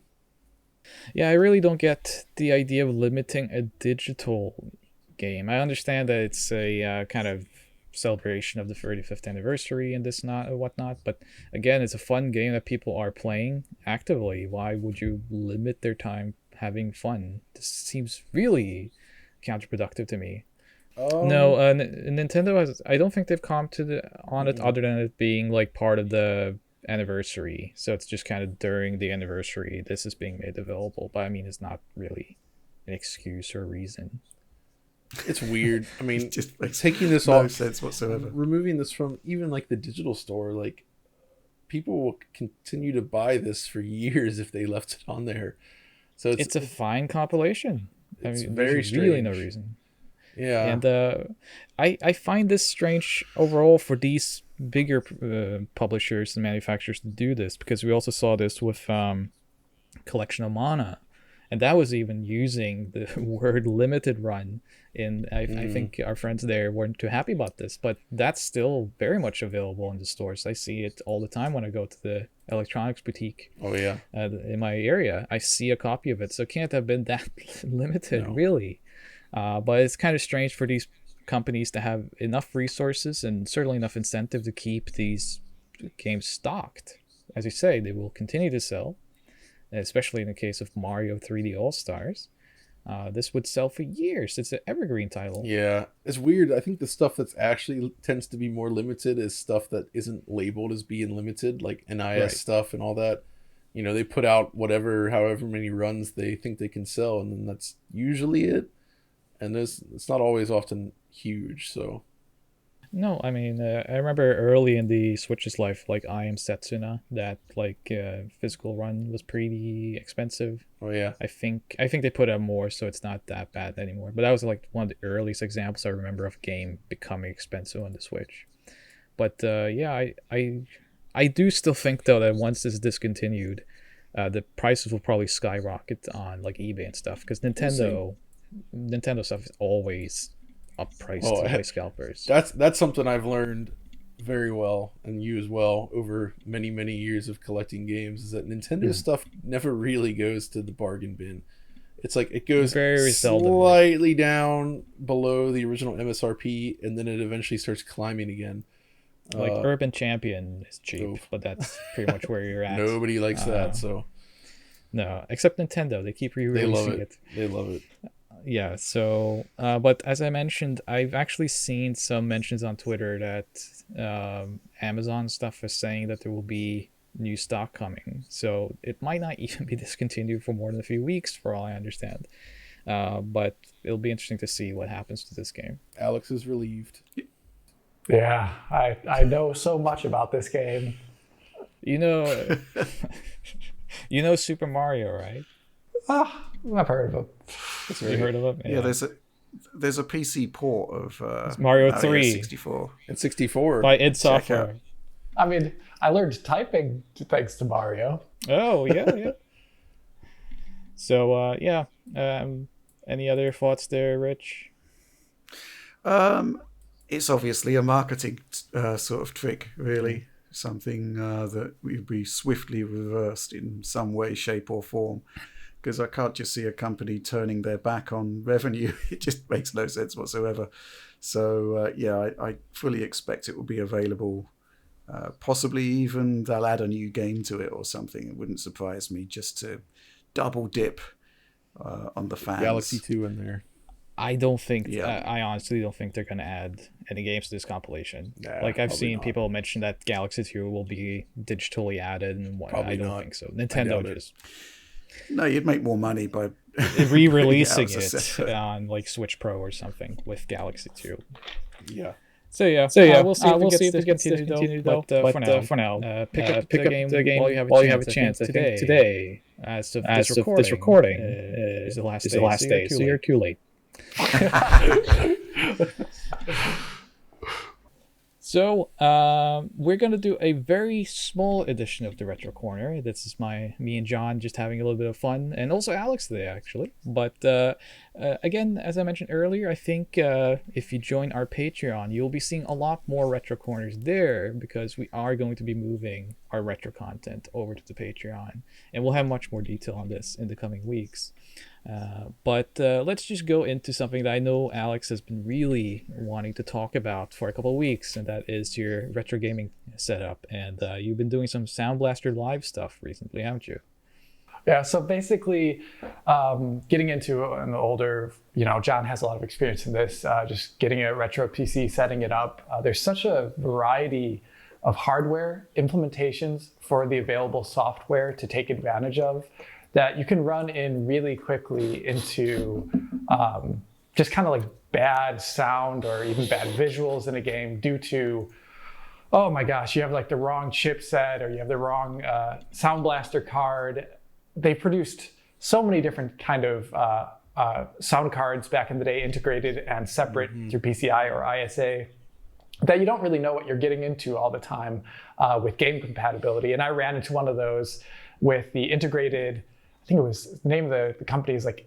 Yeah, I really don't get the idea of limiting a digital game. I understand that it's a kind of celebration of the 35th anniversary and this not whatnot, but again, it's a fun game that people are playing actively. Why would you limit their time having fun? This seems really counterproductive to me. No, Nintendo has, I don't think they've commented on it other than it being like part of the anniversary, so it's just kind of during the anniversary this is being made available, but I mean it's not really an excuse or a reason. It's weird. I mean, just taking this no off, sense whatsoever. removing this from even like the digital store, like people will continue to buy this for years if they left it on there. So it's a fine compilation. It's I mean, very there's strange. really no reason. Yeah, and I find this strange overall for these bigger publishers and manufacturers to do this, because we also saw this with Collection of Mana, and that was even using the word limited run. And I think our friends there weren't too happy about this, but that's still very much available in the stores. I see it all the time when I go to the electronics boutique. Oh yeah, in my area, I see a copy of it, so it can't have been that limited, really. But it's kind of strange for these companies to have enough resources and certainly enough incentive to keep these games stocked. As you say, they will continue to sell, especially in the case of Mario 3D All-Stars. This would sell for years. It's an evergreen title. Yeah, it's weird. I think the stuff that's actually tends to be more limited is stuff that isn't labeled as being limited, like NIS stuff and all that. You know, they put out however many runs they think they can sell, and then that's usually it. And it's not always often huge, so. No, I mean, I remember early in the Switch's life, like I Am Setsuna, that like physical run was pretty expensive. Oh yeah. I think they put out more, so it's not that bad anymore. But that was like one of the earliest examples I remember of a game becoming expensive on the Switch. But yeah, I do still think though that once this is discontinued, the prices will probably skyrocket on like eBay and stuff, because Nintendo stuff is always uppriced to high scalpers. That's something I've learned very well, and you as well, over many years of collecting games, is that Nintendo stuff never really goes to the bargain bin. It's like it goes very slightly down below the original MSRP, and then it eventually starts climbing again. Like Urban Champion is cheap, but that's pretty much where you're at. Nobody likes that, so. No, except Nintendo. They keep re-releasing it. They love it. Yeah, so but as I mentioned, I've actually seen some mentions on Twitter that Amazon stuff is saying that there will be new stock coming, so it might not even be discontinued for more than a few weeks, for all I understand. But it'll be interesting to see what happens to this game. Alex is relieved. Yeah, I know so much about this game. You know, you know Super Mario, right? I've heard of it. You heard of it? Yeah, there's a PC port of Mario 3 64. And 64 by id Software. I mean, I learned typing thanks to Mario. Oh yeah. So yeah, any other thoughts there, Rich? It's obviously a marketing sort of trick, really. Something that would be swiftly reversed in some way, shape, or form. because I can't just see a company turning their back on revenue. It just makes no sense whatsoever. So I fully expect it will be available. Possibly even they'll add a new game to it or something. It wouldn't surprise me, just to double dip on the fans. Galaxy 2 in there. I don't think. I honestly don't think they're going to add any games to this compilation. Nah, like I've seen not. people mention that Galaxy 2 will be digitally added, and I don't think so. Nintendo just. No, you'd make more money by re-releasing it on like Switch Pro or something with Galaxy 2. Yeah. So we'll see if it gets discontinued though. But for now, pick up the game while you have a chance. I think today, as of this recording, is the last day. So you're too late. So we're gonna do a very small edition of the Retro Corner. This is me and John just having a little bit of fun, and also Alex today actually. But again, as I mentioned earlier, I think if you join our Patreon, you'll be seeing a lot more Retro Corners there, because we are going to be moving our retro content over to the Patreon, and we'll have much more detail on this in the coming weeks. But let's just go into something that I know Alex has been really wanting to talk about for a couple of weeks, and that is your retro gaming setup. And you've been doing some Sound Blaster Live stuff recently, haven't you? Yeah, so basically getting into an older, John has a lot of experience in this, just getting a retro PC, setting it up. There's such a variety of hardware implementations for the available software to take advantage of, that you can run in really quickly into just kind of like bad sound or even bad visuals in a game due to, oh my gosh, you have like the wrong chipset or you have the wrong Sound Blaster card. They produced so many different kind of sound cards back in the day, integrated and separate through PCI or ISA, that you don't really know what you're getting into all the time with game compatibility. And I ran into one of those with the integrated, I think it was, the name of the company is like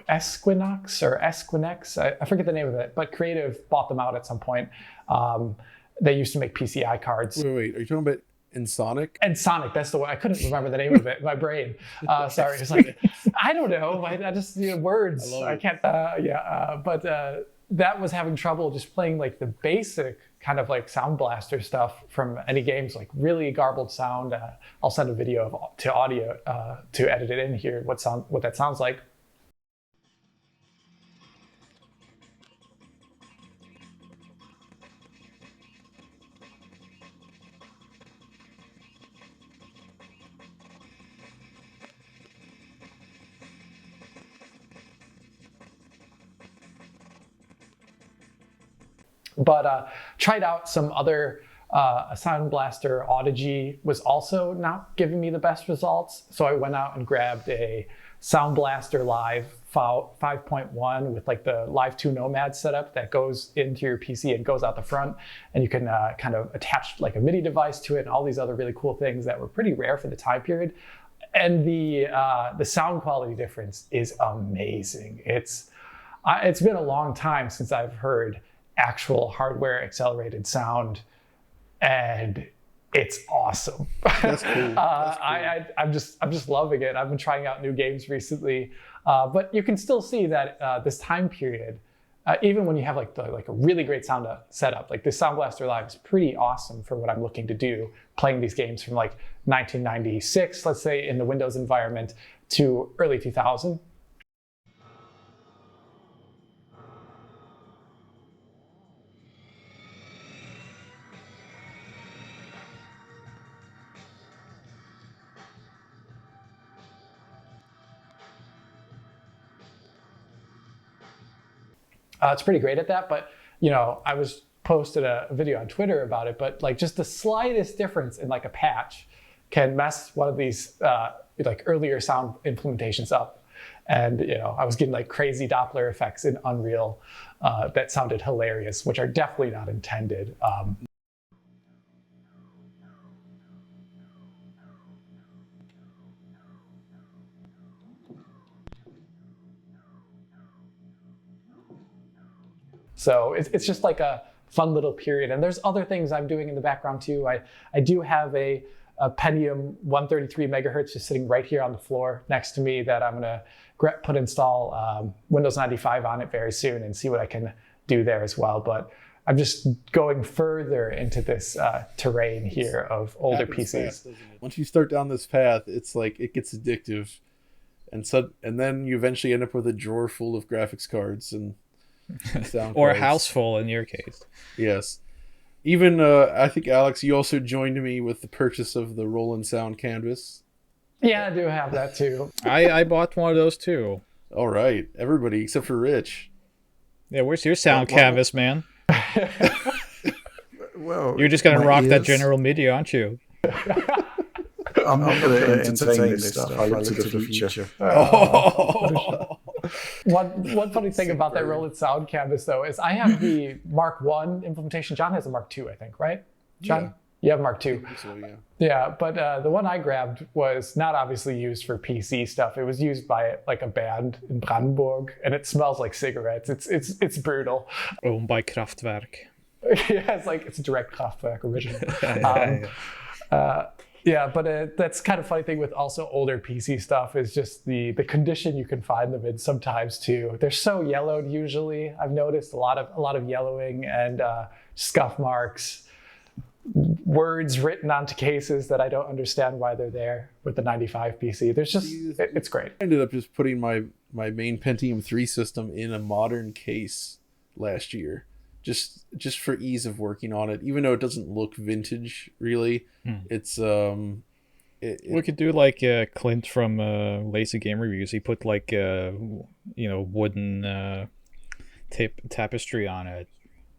Esquinox or Esquinex. I forget the name of it, but Creative bought them out at some point. They used to make PCI cards. Wait, are you talking about Ensoniq? Ensoniq, that's the one. I couldn't remember the name of it. My brain. Sorry, it's like, I don't know. I just, words. I can't, but that was having trouble just playing like the basic kind of like Sound Blaster stuff from any games, like really garbled sound. I'll send a video to audio to edit it in here, what that sounds like. But tried out some other Sound Blaster. Audigy was also not giving me the best results. So I went out and grabbed a Sound Blaster Live 5.1 with like the Live 2 Nomad setup that goes into your PC and goes out the front. And you can kind of attach like a MIDI device to it and all these other really cool things that were pretty rare for the time period. And the sound quality difference is amazing. It's been a long time since I've heard actual hardware accelerated sound, and it's awesome. That's cool. I'm just loving it. I've been trying out new games recently, but you can still see that this time period, even when you have like a really great sound setup, like this Sound Blaster Live is pretty awesome for what I'm looking to do, playing these games from like 1996, let's say, in the Windows environment to early 2000. It's pretty great at that, but I was posted a video on Twitter about it, but like just the slightest difference in like a patch can mess one of these like earlier sound implementations up. And I was getting like crazy Doppler effects in Unreal that sounded hilarious, which are definitely not intended. So it's just like a fun little period. And there's other things I'm doing in the background too. I do have a a Pentium 133 megahertz just sitting right here on the floor next to me that I'm going to install Windows 95 on it very soon and see what I can do there as well. But I'm just going further into this terrain here of older PCs. Fast, once you start down this path, it's like it gets addictive, and then you eventually end up with a drawer full of graphics cards and sound or cards. a house full in your case. Yes. Even I think Alex, you also joined me with the purchase of the Roland Sound canvas. Yeah, I do have that too. I bought one of those too. All right, everybody except for Rich. Yeah, where's your sound canvas, man? Well, you're just gonna rock that General Media, aren't you? I'm not going to entertain this stuff. I look to the future. One funny thing about that Roland Sound canvas, though, is I have the Mark 1 implementation. John has a Mark 2, I think, right? John? Yeah. You have Mark 2. So, yeah. Yeah, but the one I grabbed was not obviously used for PC stuff. It was used by like a band in Brandenburg, and it smells like cigarettes. It's brutal. Owned by Kraftwerk. Yeah, it's a direct Kraftwerk original. Yeah, but that's kind of funny thing with also older PC stuff is just the condition you can find them in sometimes too. They're so yellowed usually. I've noticed a lot of yellowing and scuff marks, words written onto cases that I don't understand why they're there with the 95 PC. There's just it's great. I ended up just putting my main Pentium 3 system in a modern case last year. Just for ease of working on it, even though it doesn't look vintage really. It's we could do like Clint from Lazy Game Reviews. He put like wooden tapestry on it.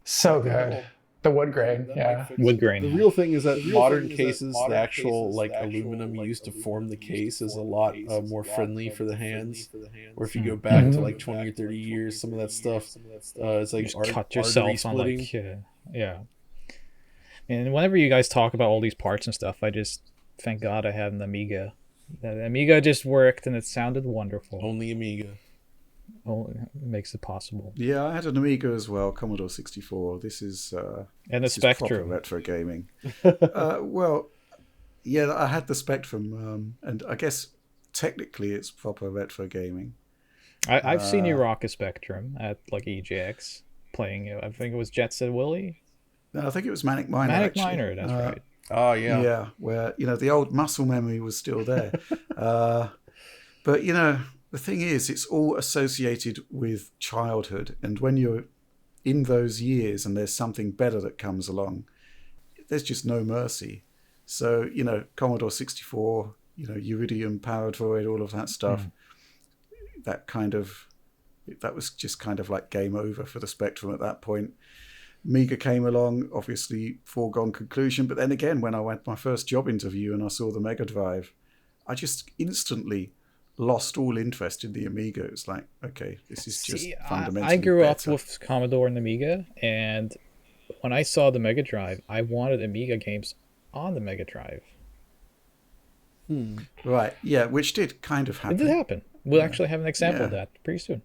So good. The wood grain, yeah. Wood grain. The real thing is that modern cases, the actual like aluminum used to form the case is a lot more friendly for the hands. Or if you go back to like 20 or 30 years, some of that stuff, it's like cut yourself on like yeah. And whenever you guys talk about all these parts and stuff, I just thank God I have an Amiga. The Amiga just worked and it sounded wonderful. Only Amiga. Oh, it makes it possible. Yeah, I had an Amiga as well, Commodore 64. This is and the Spectrum. Retro gaming. Well, yeah, I had the Spectrum, and I guess technically it's proper retro gaming. I've seen you rock a Spectrum at like EJX playing. I think it was Jet Set Willy. No, I think it was Manic Miner. Manic Miner, that's right. Oh yeah, yeah, where the old muscle memory was still there, but the thing is, it's all associated with childhood. And when you're in those years and there's something better that comes along, there's just no mercy. So, Commodore 64, Iridium, Paradroid, all of that stuff, that was just kind of like game over for the Spectrum at that point. Amiga came along, obviously foregone conclusion. But then again, when I went my first job interview and I saw the Mega Drive, I just instantly lost all interest in the Amiga. It was like, okay, this is just fundamentally I grew better. up with Commodore and Amiga, and when I saw the Mega Drive, I wanted Amiga games on the Mega Drive. Right, yeah, which did kind of happen. It did happen. We'll actually have an example of that pretty soon.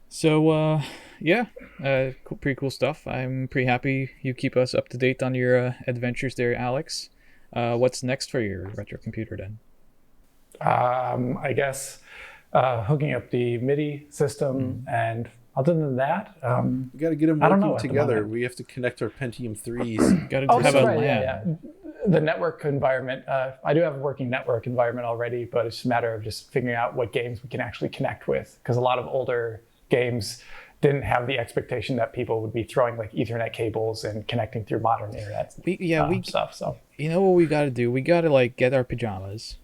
So, pretty cool stuff. I'm pretty happy you keep us up to date on your adventures there, Alex. What's next for your retro computer then? I guess hooking up the MIDI system, and other than that, we got to get them working together. We have to connect our Pentium 3s. Got to have a LAN. Yeah. The network environment. I do have a working network environment already, but it's just a matter of just figuring out what games we can actually connect with, because a lot of older games didn't have the expectation that people would be throwing like Ethernet cables and connecting through modern internet stuff. So you know what we got to do? We got to like get our pajamas,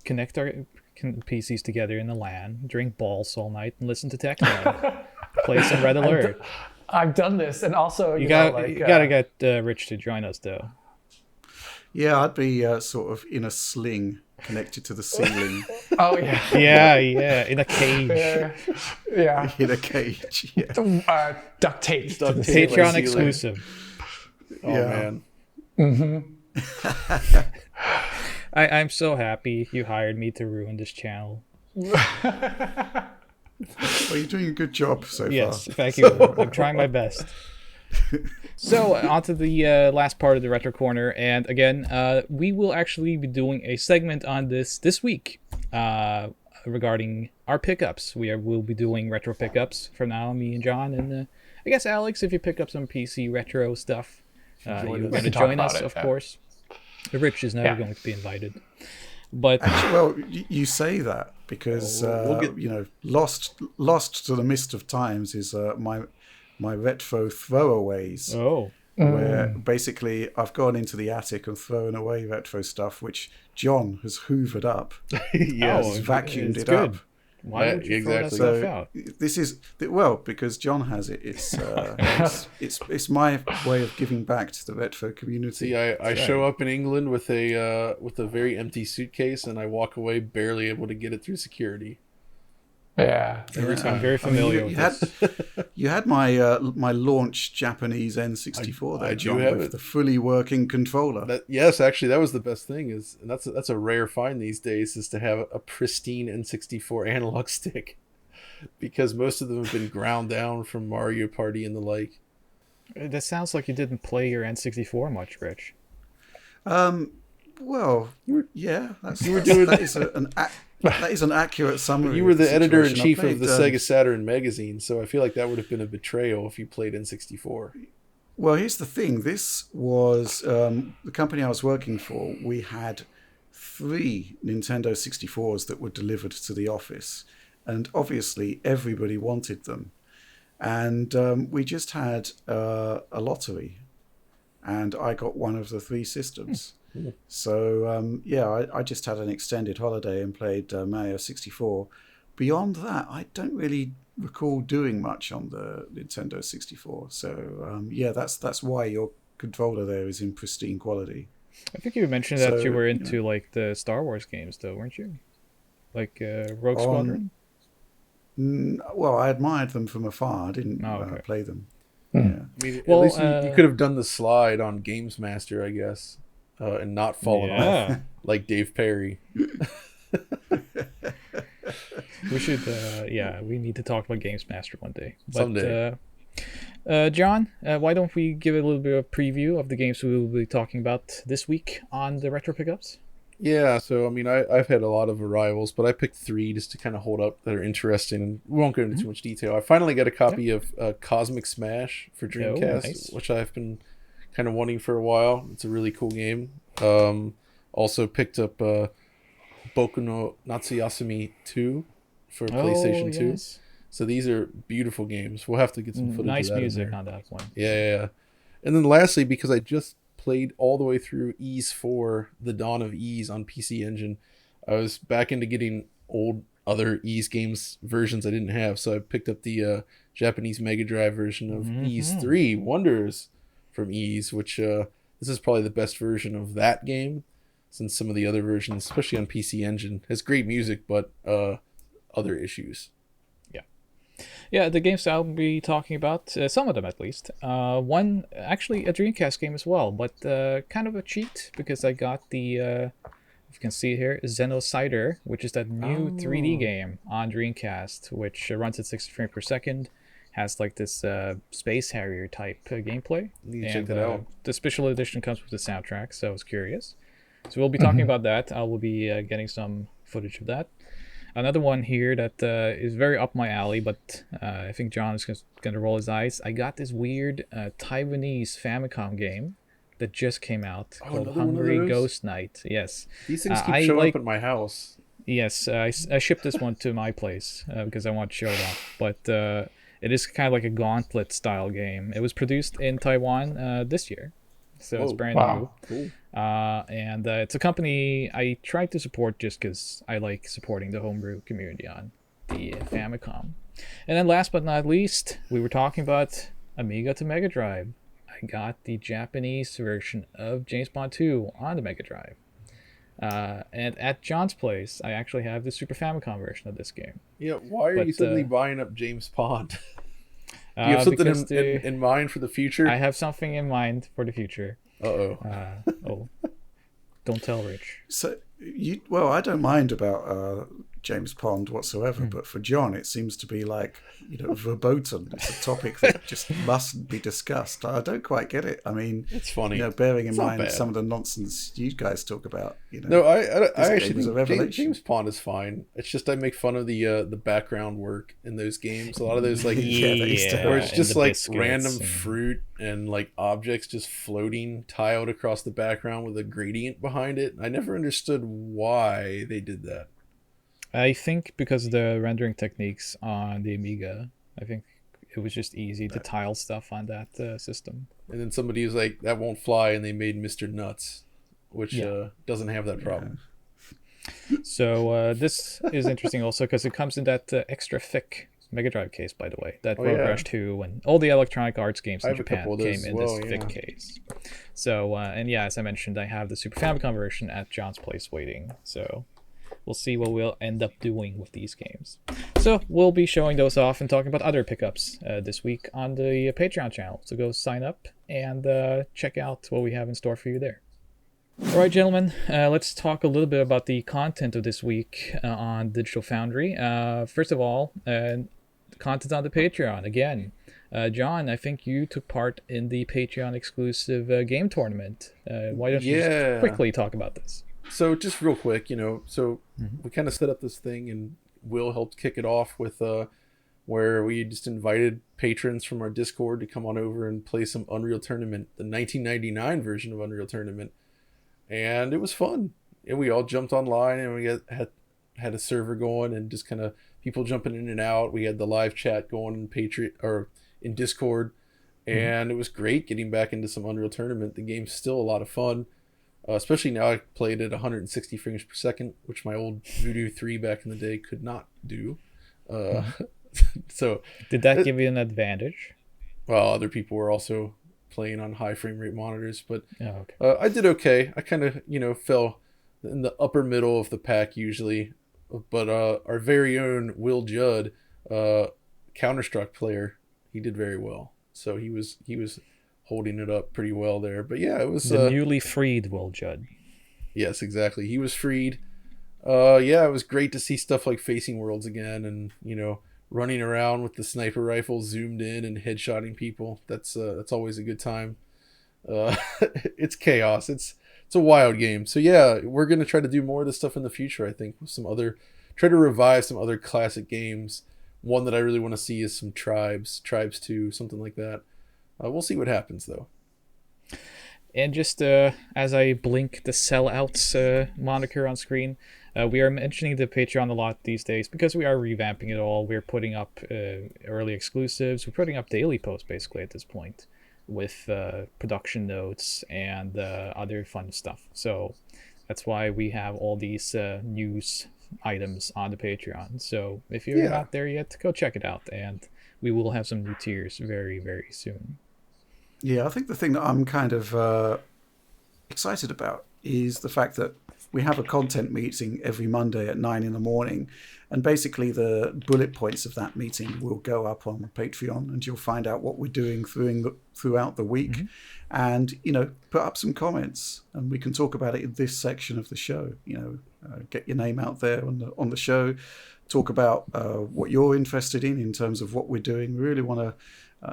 connect our PCs together in the LAN, drink balls all night, and listen to techno. Play some Red Alert. I've done this, and also you gotta get Rich to join us though. Yeah, I'd be sort of in a sling connected to the ceiling. Oh yeah. yeah, in a cage. Yeah. In a cage. Yeah. Duct tape. Patreon exclusive. Oh man. Mm-hmm. I'm so happy you hired me to ruin this channel. Well, you're doing a good job so far. Yes, thank you. I'm trying my best. So on to the last part of the Retro Corner, and again, we will actually be doing a segment on this week regarding our pickups. We'll be doing retro pickups from now, me and John, and I guess Alex, if you pick up some PC retro stuff, you're going to join us, of course. Rich is never going to be invited. But actually, well, you say that because lost to the mist of times is my retro throwaways. Oh. Where basically I've gone into the attic and thrown away retro stuff, which John has hoovered up. Yes, vacuumed it up. Why would you throw that stuff out? This is because John has it. It's my way of giving back to the retro community. See, I show up in England with a very empty suitcase, and I walk away barely able to get it through security. Yeah, every time. I'm very familiar with this. You had my my launch Japanese N64 there, John, with the fully working controller. Yes, actually, that was the best thing. And that's a rare find these days, is to have a pristine N64 analog stick, because most of them have been ground down from Mario Party and the like. That sounds like you didn't play your N64 much, Rich. Well, yeah, that is an accurate summary. You were the editor-in-chief of the Sega Saturn magazine, so I feel like that would have been a betrayal if you played N64. Well, here's the thing. This was the company I was working for. We had 3 Nintendo 64s that were delivered to the office, and obviously everybody wanted them. And we just had a lottery, and I got one of the 3 systems. So, I just had an extended holiday and played Mario 64. Beyond that, I don't really recall doing much on the Nintendo 64. So, that's why your controller there is in pristine quality. I think you mentioned that you were into like the Star Wars games, though, weren't you? Like Rogue Squadron? Well, I admired them from afar. I didn't play them. Yeah. I mean, at least you could have done the slide on Games Master, I guess. And not fallen off like Dave Perry. We should, we need to talk about Games Master one day. But, someday. John, why don't we give a little bit of a preview of the games we will be talking about this week on the Retro Pickups? Yeah, so I mean, I've had a lot of arrivals, but I picked 3 just to kind of hold up that are interesting, and we won't go into too much detail. I finally got a copy of Cosmic Smash for Dreamcast, which I've been kind of wanting for a while. It's a really cool game. Also picked up Boku no Natsuyasumi 2 for PlayStation 2. Yes. So these are beautiful games. We'll have to get some footage nice of that music on that one. Yeah. And then lastly, because I just played all the way through Ys 4, The Dawn of Ys on PC Engine, I was back into getting old other Ys games versions I didn't have. So I picked up the Japanese Mega Drive version of Ys 3 Wonders from Ys, which this is probably the best version of that game, since some of the other versions, especially on PC Engine, has great music, but other issues. Yeah, the games I'll be talking about, some of them at least. One, actually a Dreamcast game as well, but kind of a cheat, because I got the, if you can see here, Xenocider, which is that new 3D game on Dreamcast, which runs at 60 frames per second. Has like this Space Harrier type gameplay. Check that out. The special edition comes with the soundtrack, so I was curious. So we'll be talking about that. I will be getting some footage of that. Another one here that is very up my alley, but I think John is going to roll his eyes. I got this weird Taiwanese Famicom game that just came out called Hungry Ghost Night. Yes. These things keep showing up at my house. Yes, I shipped this one to my place because I want to show it off. But it is kind of like a Gauntlet style game. It was produced in Taiwan this year, so it's brand new. Cool. And it's a company I tried to support just because I like supporting the homebrew community on the Famicom. And then last but not least, we were talking about Amiga to Mega Drive. I got the Japanese version of James Bond 2 on the Mega Drive. And at John's place, I actually have the Super Famicom version of this game. Yeah, why are you suddenly buying up James Bond? Do you have something in mind for the future? I have something in mind for the future. Oh. Don't tell Rich. So I don't mind about James Pond whatsoever, but for John, it seems to be like, verboten. It's a topic that just mustn't be discussed. I don't quite get it. I mean, it's funny. Bearing in It's not mind bad. some of the nonsense you guys talk about. No, I actually was a think revelation. James Pond is fine. It's just I make fun of the background work in those games. A lot of those like where it's just like random fruit and like objects just floating tiled across the background with a gradient behind it. I never understood why they did that. I think because of the rendering techniques on the Amiga, I think it was just easy to tile stuff on that system. And then somebody was like, that won't fly, and they made Mr. Nuts, which doesn't have that problem. So this is interesting also because it comes in that extra thick Mega Drive case, by the way. That Road Rash 2 and all the Electronic Arts games in Japan came in this thick case. So, and as I mentioned, I have the Super Famicom version at John's place waiting. So we'll see what we'll end up doing with these games. So we'll be showing those off and talking about other pickups this week on the Patreon channel. So go sign up and check out what we have in store for you there. All right, gentlemen, let's talk a little bit about the content of this week on Digital Foundry. First of all, content on the Patreon. Again, John, I think you took part in the Patreon exclusive game tournament. Why don't you just quickly talk about this? So just real quick, we kind of set up this thing, and Will helped kick it off with where we just invited patrons from our Discord to come on over and play some Unreal Tournament, the 1999 version of Unreal Tournament, and it was fun. And we all jumped online, and we had a server going, and just kind of people jumping in and out. We had the live chat going in Discord, and it was great getting back into some Unreal Tournament. The game's still a lot of fun. Especially now I played at 160 frames per second, which my old Voodoo 3 back in the day could not do. So did that give you an advantage? Well, other people were also playing on high frame rate monitors, but I did okay. I kind of, fell in the upper middle of the pack usually. But our very own Will Judd, Counter-Strike player, he did very well. So he was holding it up pretty well there. But yeah, it was the newly freed Will Judd. Yes, exactly. He was freed. It was great to see stuff like Facing Worlds again, and running around with the sniper rifle zoomed in and headshotting people. That's always a good time. It's chaos. It's a wild game. So yeah, we're gonna try to do more of this stuff in the future. I think with try to revive some other classic games. One that I really want to see is some Tribes 2, something like that. We'll see what happens, though. And just as I blink the sellouts moniker on screen, we are mentioning the Patreon a lot these days because we are revamping it all. We're putting up early exclusives. We're putting up daily posts, basically, at this point, with production notes and other fun stuff. So that's why we have all these news items on the Patreon. So if you're not there yet, go check it out. And we will have some new tiers very, very soon. Yeah, I think the thing that I'm kind of excited about is the fact that we have a content meeting every Monday at 9 in.m, and basically the bullet points of that meeting will go up on Patreon, and you'll find out what we're doing throughout the week, and put up some comments, and we can talk about it in this section of the show. Get your name out there on the show, talk about what you're interested in terms of what we're doing. We really want to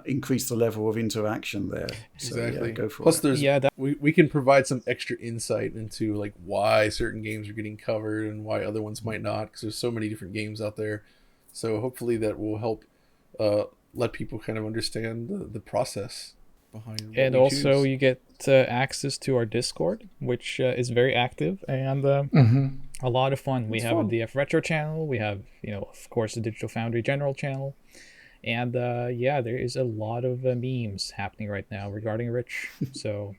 increase the level of interaction there. Exactly. So, go for Plus, it. we can provide some extra insight into like why certain games are getting covered and why other ones might not, because there's so many different games out there. So hopefully that will help let people kind of understand the process behind what and we also choose. you get access to our Discord, which is very active and a lot of fun. We have a DF Retro channel. We have, of course, the Digital Foundry General channel. And there is a lot of memes happening right now regarding Rich. So,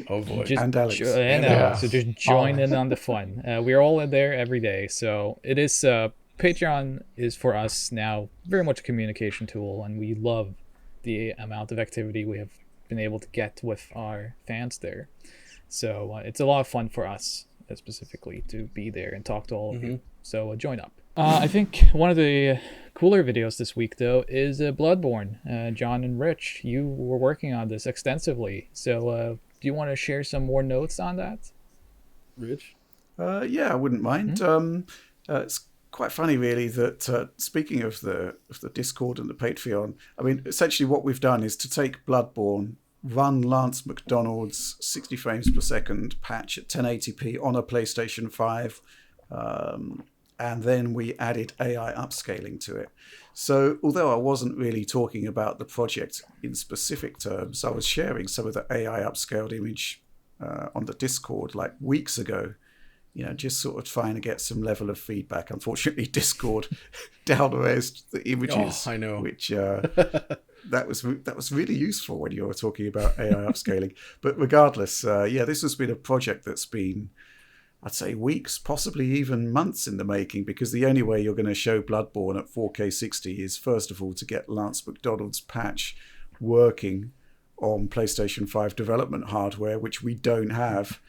oh boy, and Alex. So just join in on the fun. We're all in there every day. So it is Patreon is for us now very much a communication tool, and we love the amount of activity we have been able to get with our fans there. So it's a lot of fun for us specifically to be there and talk to all of you. So join up. I think one of the cooler videos this week, though, is Bloodborne. John and Rich, you were working on this extensively. So do you want to share some more notes on that? Rich? Yeah, I wouldn't mind. It's quite funny, really, that speaking of the Discord and the Patreon, I mean, essentially what we've done is to take Bloodborne, run Lance McDonald's 60 frames per second patch at 1080p on a PlayStation 5, and then we added AI upscaling to it. So although I wasn't really talking about the project in specific terms, I was sharing some of the AI upscaled image on the Discord like weeks ago, just sort of trying to get some level of feedback. Unfortunately, Discord down-resed the images. Oh, I know. Which that was really useful when you were talking about AI upscaling. But regardless, this has been a project that's been, I'd say, weeks, possibly even months in the making, because the only way you're going to show Bloodborne at 4K 60 is, first of all, to get Lance McDonald's patch working on PlayStation 5 development hardware, which we don't have.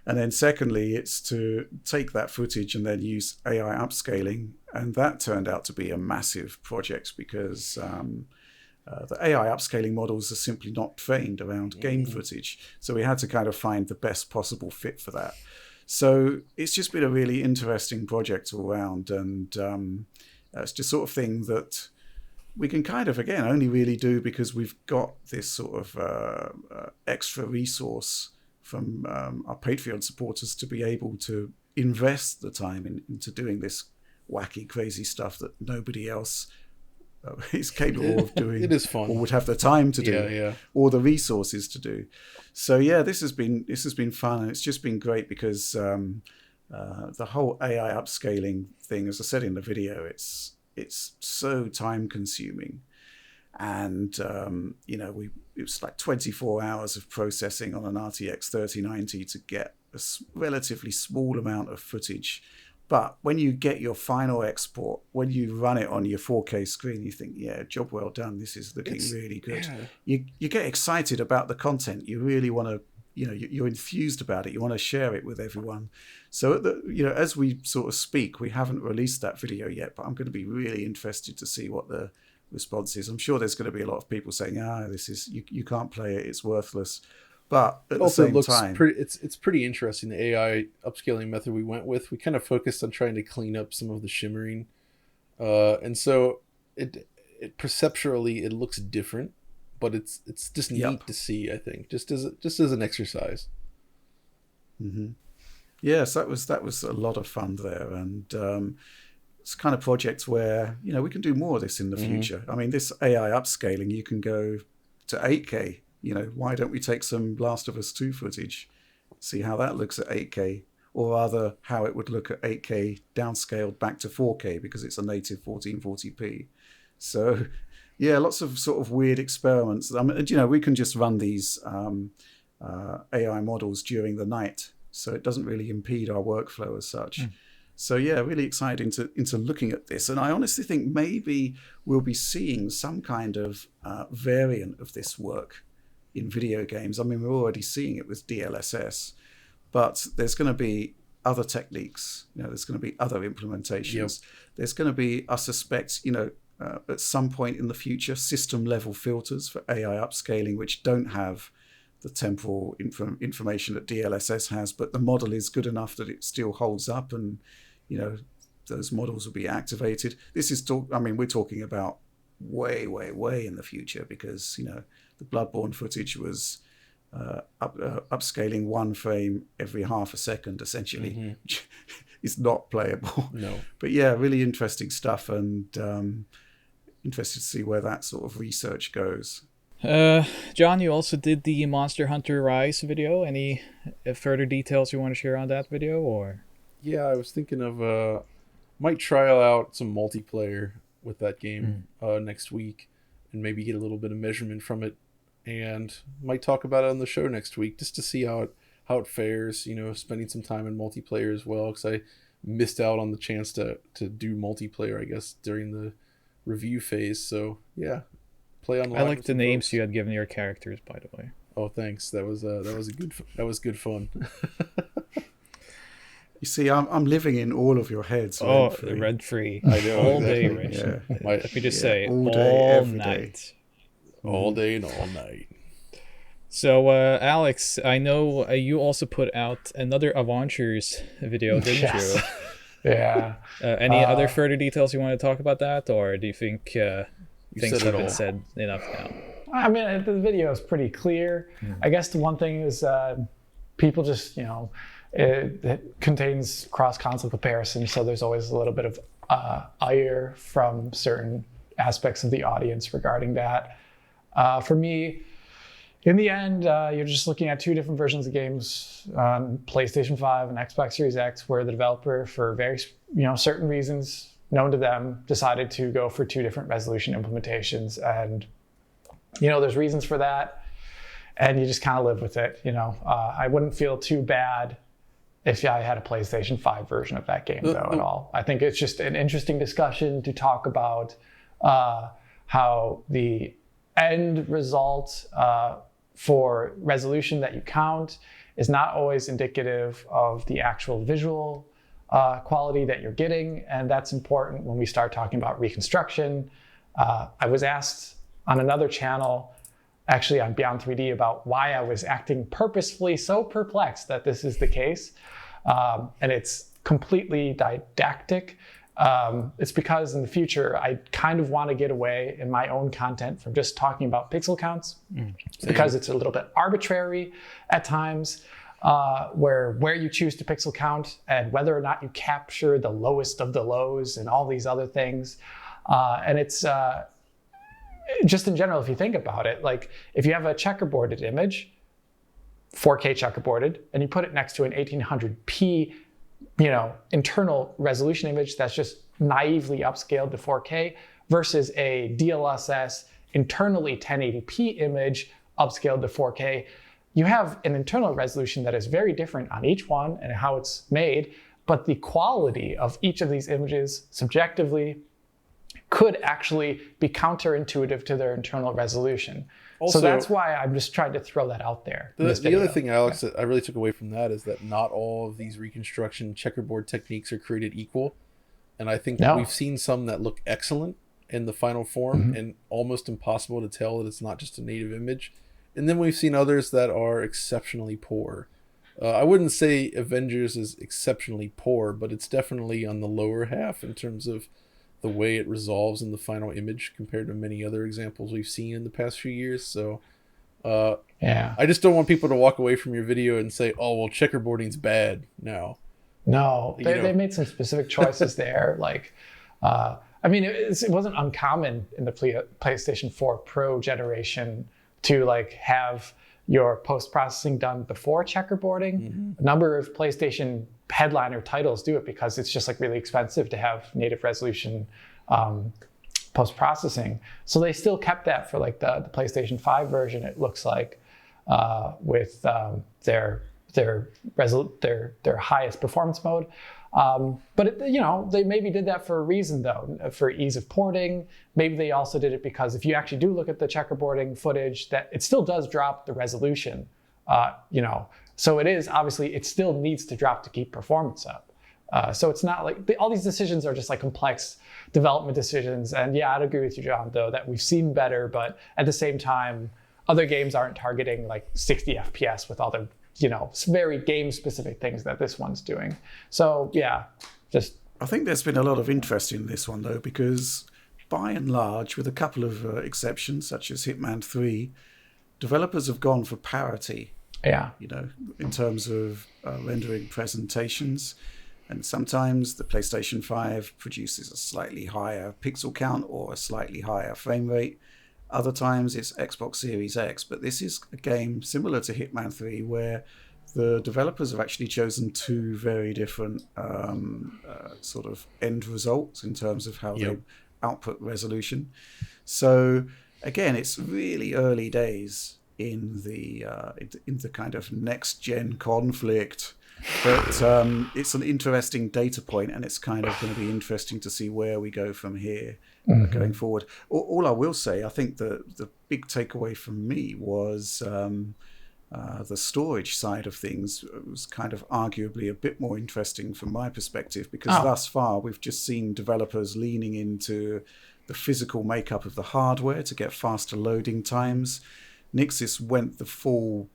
And then secondly, it's to take that footage and then use AI upscaling. And that turned out to be a massive project because the AI upscaling models are simply not trained around game footage. So we had to kind of find the best possible fit for that. So it's just been a really interesting project all around. And it's just sort of thing that we can kind of, again, only really do because we've got this sort of extra resource from our Patreon supporters to be able to invest the time into doing this wacky, crazy stuff that nobody else is capable of doing. It is fun, or would have the time to do, or the resources to do. So this has been fun, and it's just been great because the whole AI upscaling thing, as I said in the video, it's so time consuming. And, it was like 24 hours of processing on an RTX 3090 to get a relatively small amount of footage. But when you get your final export, when you run it on your 4K screen, you think, yeah, job well done. This is looking really good. Yeah. You get excited about the content. You really want to, you're enthused about it. You want to share it with everyone. So, as we sort of speak, we haven't released that video yet, but I'm going to be really interested to see what the responses. I'm sure there's going to be a lot of people saying, this is you can't play it, it's worthless. But at the same time, it's pretty interesting. The AI upscaling method we went with, we kind of focused on trying to clean up some of the shimmering, and so it perceptually it looks different, but it's just neat to see. I think just as an exercise. Mm-hmm. Yes, that was a lot of fun there, and it's kind of projects where we can do more of this in the future. I mean, this AI upscaling, you can go to 8K. Why don't we take some Last of Us 2 footage, see how that looks at 8K, or rather how it would look at 8K downscaled back to 4K because it's a native 1440p. So lots of sort of weird experiments. I mean, we can just run these AI models during the night, so it doesn't really impede our workflow as such. So really excited into looking at this. And I honestly think maybe we'll be seeing some kind of variant of this work in video games. I mean, we're already seeing it with DLSS, but there's going to be other techniques. There's going to be other implementations. Yep. There's going to be, I suspect, at some point in the future, system level filters for AI upscaling, which don't have the temporal information that DLSS has, but the model is good enough that it still holds up, and those models will be activated. This is we're talking about way, way, way in the future, because the Bloodborne footage was upscaling one frame every half a second, essentially, which is not playable. No. But really interesting stuff, and interested to see where that sort of research goes. John, you also did the Monster Hunter Rise video. Any further details you want to share on that video, or? Yeah, I was thinking of might trial out some multiplayer with that game next week, and maybe get a little bit of measurement from it, and might talk about it on the show next week just to see how it fares. Spending some time in multiplayer as well, because I missed out on the chance to do multiplayer, I guess, during the review phase. So play online. I like the names you had given your characters, by the way. Oh, thanks. That was good fun. You see, I'm living in all of your heads. Rent free. I know. All day, Rich. Let me just say, all night. All day and all night. So, Alex, I know you also put out another Avengers video, didn't you? Yeah. Any other further details you want to talk about that, or do you think things have been said enough now? I mean, the video is pretty clear. I guess the one thing is people just, it contains cross-console comparison, so there's always a little bit of ire from certain aspects of the audience regarding that. For me, in the end, you're just looking at two different versions of games on PlayStation 5 and Xbox Series X, where the developer, for very certain reasons known to them, decided to go for two different resolution implementations. And there's reasons for that, and you just kind of live with it. I wouldn't feel too bad if I had a PlayStation 5 version of that game, though, at all. I think it's just an interesting discussion to talk about how the end result for resolution that you count is not always indicative of the actual visual quality that you're getting, and that's important when we start talking about reconstruction. I was asked on another channel, actually on Beyond 3D, about why I was acting purposefully so perplexed that this is the case. And it's completely didactic. It's because in the future, I kind of want to get away in my own content from just talking about pixel counts, because it's a little bit arbitrary at times, where you choose to pixel count and whether or not you capture the lowest of the lows and all these other things. And it's just in general, if you think about it, like if you have a checkerboarded image, 4K checkerboarded, and you put it next to an 1800p, internal resolution image that's just naively upscaled to 4K versus a DLSS internally 1080p image upscaled to 4K, you have an internal resolution that is very different on each one and how it's made, but the quality of each of these images subjectively could actually be counterintuitive to their internal resolution. Also, so that's why I'm just trying to throw that out there. The other thing, Alex, that I really took away from that is that not all of these reconstruction checkerboard techniques are created equal. And I think that we've seen some that look excellent in the final form and almost impossible to tell that it's not just a native image. And then we've seen others that are exceptionally poor. I wouldn't say Avengers is exceptionally poor, but it's definitely on the lower half in terms of the way it resolves in the final image compared to many other examples we've seen in the past few years. So I just don't want people to walk away from your video and say, oh, well, checkerboarding's bad now. No, they made some specific choices there. Like, it wasn't uncommon in the PlayStation 4 Pro generation to have your post-processing done before checkerboarding. A number of PlayStation headliner titles do it because it's just really expensive to have native resolution post-processing. So they still kept that for the PlayStation 5 version, it looks like, with their highest performance mode. But they maybe did that for a reason, though, for ease of porting. Maybe they also did it because if you actually do look at the checkerboarding footage, that it still does drop the resolution, So it is, obviously, it still needs to drop to keep performance up. So it's not all these decisions are just complex development decisions. And yeah, I'd agree with you, John, though, that we've seen better, but at the same time, other games aren't targeting 60 FPS with all the very game-specific things that this one's doing. So yeah, I think there's been a lot of interest in this one, though, because by and large, with a couple of exceptions, such as Hitman 3, developers have gone for parity. Yeah. In terms of rendering presentations. And sometimes the PlayStation 5 produces a slightly higher pixel count or a slightly higher frame rate. Other times it's Xbox Series X. But this is a game similar to Hitman 3 where the developers have actually chosen two very different sort of end results in terms of how they output resolution. So again, it's really early days in the kind of next gen conflict, but it's an interesting data point, and it's kind of going to be interesting to see where we go from here going forward. All I will say, I think the big takeaway from me was the storage side of things was kind of arguably a bit more interesting from my perspective, because thus far we've just seen developers leaning into the physical makeup of the hardware to get faster loading times. Nixxes went the full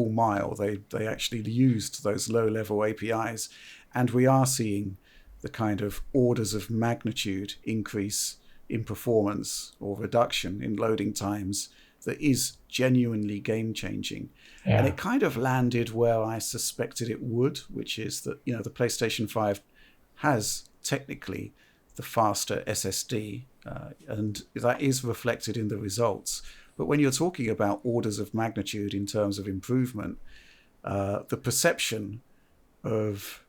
mile. They actually used those low-level APIs. And we are seeing the kind of orders of magnitude increase in performance or reduction in loading times that is genuinely game-changing. Yeah. And it kind of landed where I suspected it would, which is that, the PlayStation 5 has technically the faster SSD, and that is reflected in the results. But when you're talking about orders of magnitude in terms of improvement, the perception of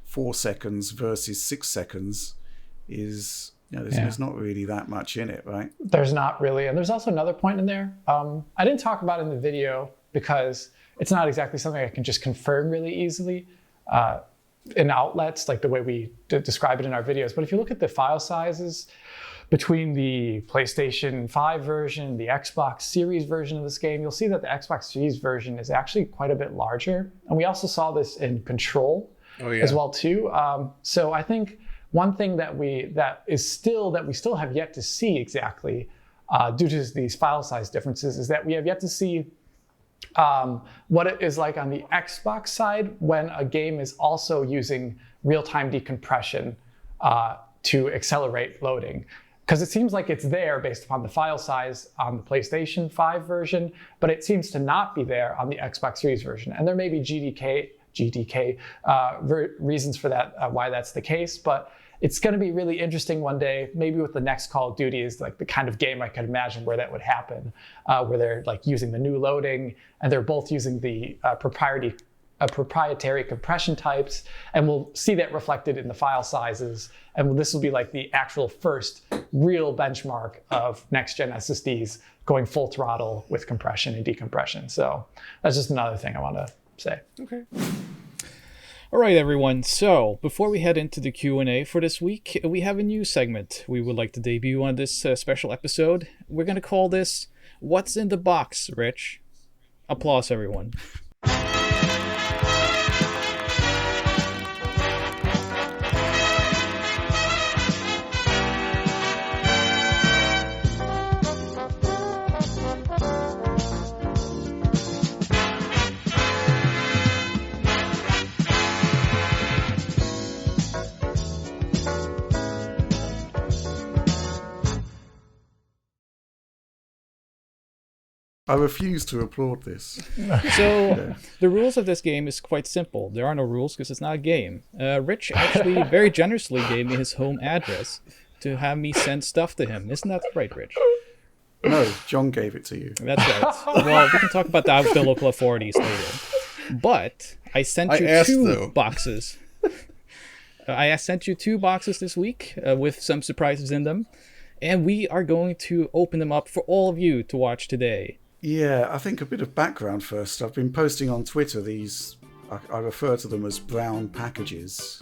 4 seconds versus 6 seconds is there's not really that much in it, right? There's not really. And there's also another point in there. I didn't talk about it in the video because it's not exactly something I can just confirm really easily in outlets like the way we describe it in our videos. But if you look at the file sizes between the PlayStation 5 version, the Xbox Series version of this game, you'll see that the Xbox Series version is actually quite a bit larger. And we also saw this in Control as well too. So I think one thing that we still have yet to see exactly due to these file size differences is that we have yet to see what it is like on the Xbox side when a game is also using real-time decompression to accelerate loading. Because it seems like it's there based upon the file size on the PlayStation 5 version, but it seems to not be there on the Xbox Series version. And there may be GDK reasons for that, why that's the case, but it's going to be really interesting one day, maybe with the next Call of Duty is like the kind of game I could imagine where that would happen, where they're like using the new loading and they're both using the proprietary compression types, and we'll see that reflected in the file sizes. And this will be like the actual first real benchmark of next-gen SSDs going full throttle with compression and decompression. So that's just another thing I want to say. Okay. All right, everyone. So before we head into the Q&A for this week, we have a new segment we would like to debut on this special episode. We're going to call this What's in the Box, Rich? Applause, everyone. I refuse to applaud this. So the rules of this game is quite simple. There are no rules because it's not a game. Rich actually very generously gave me his home address to have me send stuff to him. Isn't that right, Rich? No, John gave it to you. That's right. Well, we can talk about that with the local authorities later. But I sent you two boxes. I sent you 2 boxes this week with some surprises in them. And we are going to open them up for all of you to watch today. Yeah, I think a bit of background first. I've been posting on Twitter these, I refer to them as brown packages.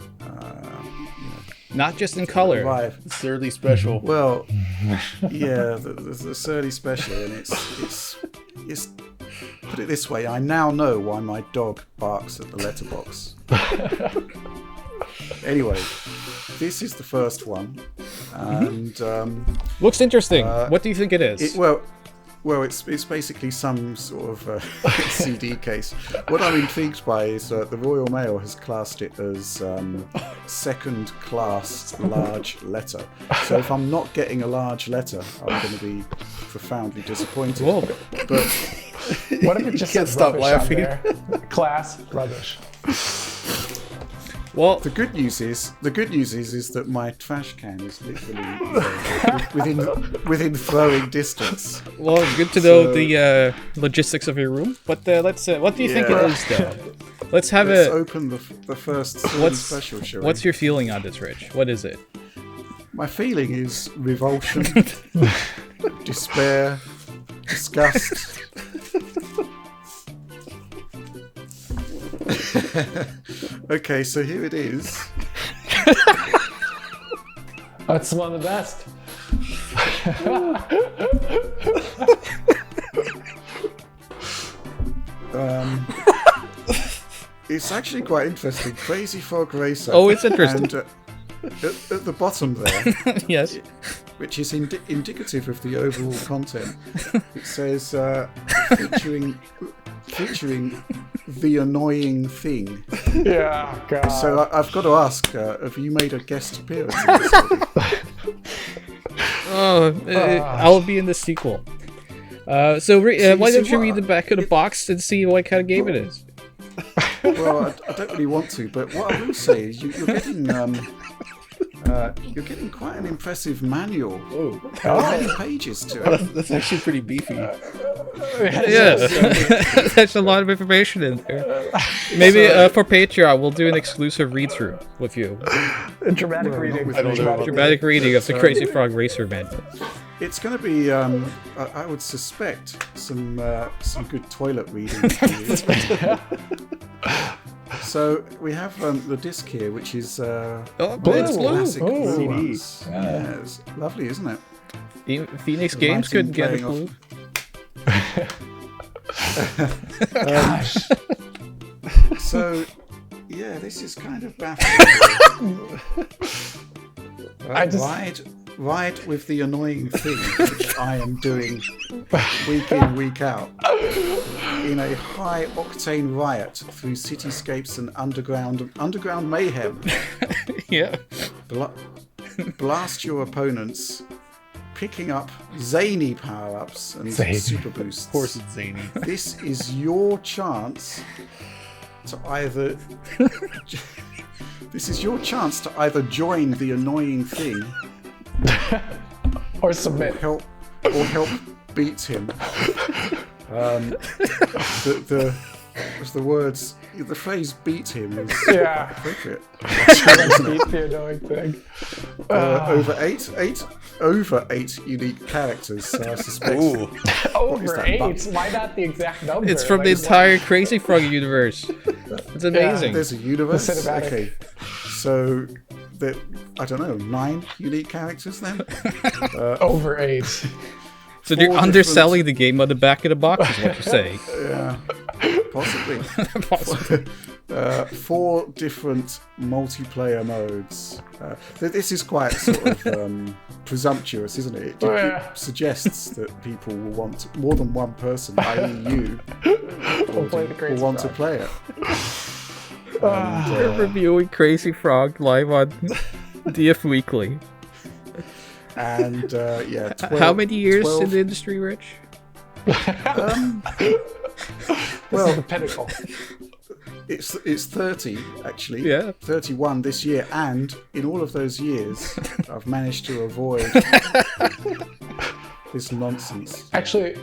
Not just in color. Surly special. Well, yeah, the surly special, and it's put it this way, I now know why my dog barks at the letterbox. Anyway, this is the first one, and looks interesting. What do you think it is? Well, it's basically some sort of CD case. What I'm intrigued by is the Royal Mail has classed it as second-class large letter. So if I'm not getting a large letter, I'm going to be profoundly disappointed. Whoa. But what if it just says stop rubbish laughing. on there? Class rubbish. Well, the good news is that my trash can is literally within throwing distance. Well, good to know the logistics of your room. But what do you think it is, though? Let's open the first special, shall we? What's your feeling on this, Rich? What is it? My feeling is revulsion, despair, disgust. Okay, so here it is. That's one of the best. It's actually quite interesting. Crazy Frog Racer. Oh, it's interesting. And at the bottom there, yes, which is indicative of the overall content, it says featuring the annoying thing. Yeah, God. So I've got to ask, have you made a guest appearance in this movie? I'll be in the sequel. Why don't you read the back of the box and see what kind of game it is? Well, I don't really want to, but what I will say is you're getting quite an impressive manual. Oh, Many pages to it. that's actually pretty beefy. Yeah, there's a lot of information in there. Maybe for Patreon, we'll do an exclusive read-through with you. Dramatic reading. I don't know about Dramatic reading of the Crazy Frog Racer manual. It's going to be, I would suspect, some good toilet reading. So we have the disc here, which is it's blue. classic blue CD. ones. Yeah, it's lovely, isn't it? Phoenix Games couldn't get it blue. Gosh. So, yeah, this is kind of baffling. Ride with the annoying thing, which I am doing week in, week out, in a high-octane riot through cityscapes and underground mayhem. Yeah. Blast your opponents, picking up zany power-ups and super boosts. Of course it's zany. This is your chance to either... This is your chance to either join the annoying thing Or submit. or help beat him. The phrase "beat him" is appropriate. Beat the annoying thing. Over eight unique characters. So I suspect. Ooh. Over 8? Why not the exact number? It's from the entire Crazy Frog universe. It's amazing. There's a universe. The cinematic. Okay, so I don't know, 9 unique characters then. Over 8. So you're 4 underselling the game on the back of the box, is what you're saying. Yeah, possibly. 4 different multiplayer modes. This is quite sort of presumptuous, isn't it? It suggests that people will want more than one person, i.e. you, We'll play the Crazy will want Frog. to play it. We're reviewing Crazy Frog live on DF Weekly. And 12, How many years 12, in the industry, Rich? This is the pinnacle. It's 30 actually. Yeah. 31 this year, and in all of those years, I've managed to avoid this nonsense. Actually,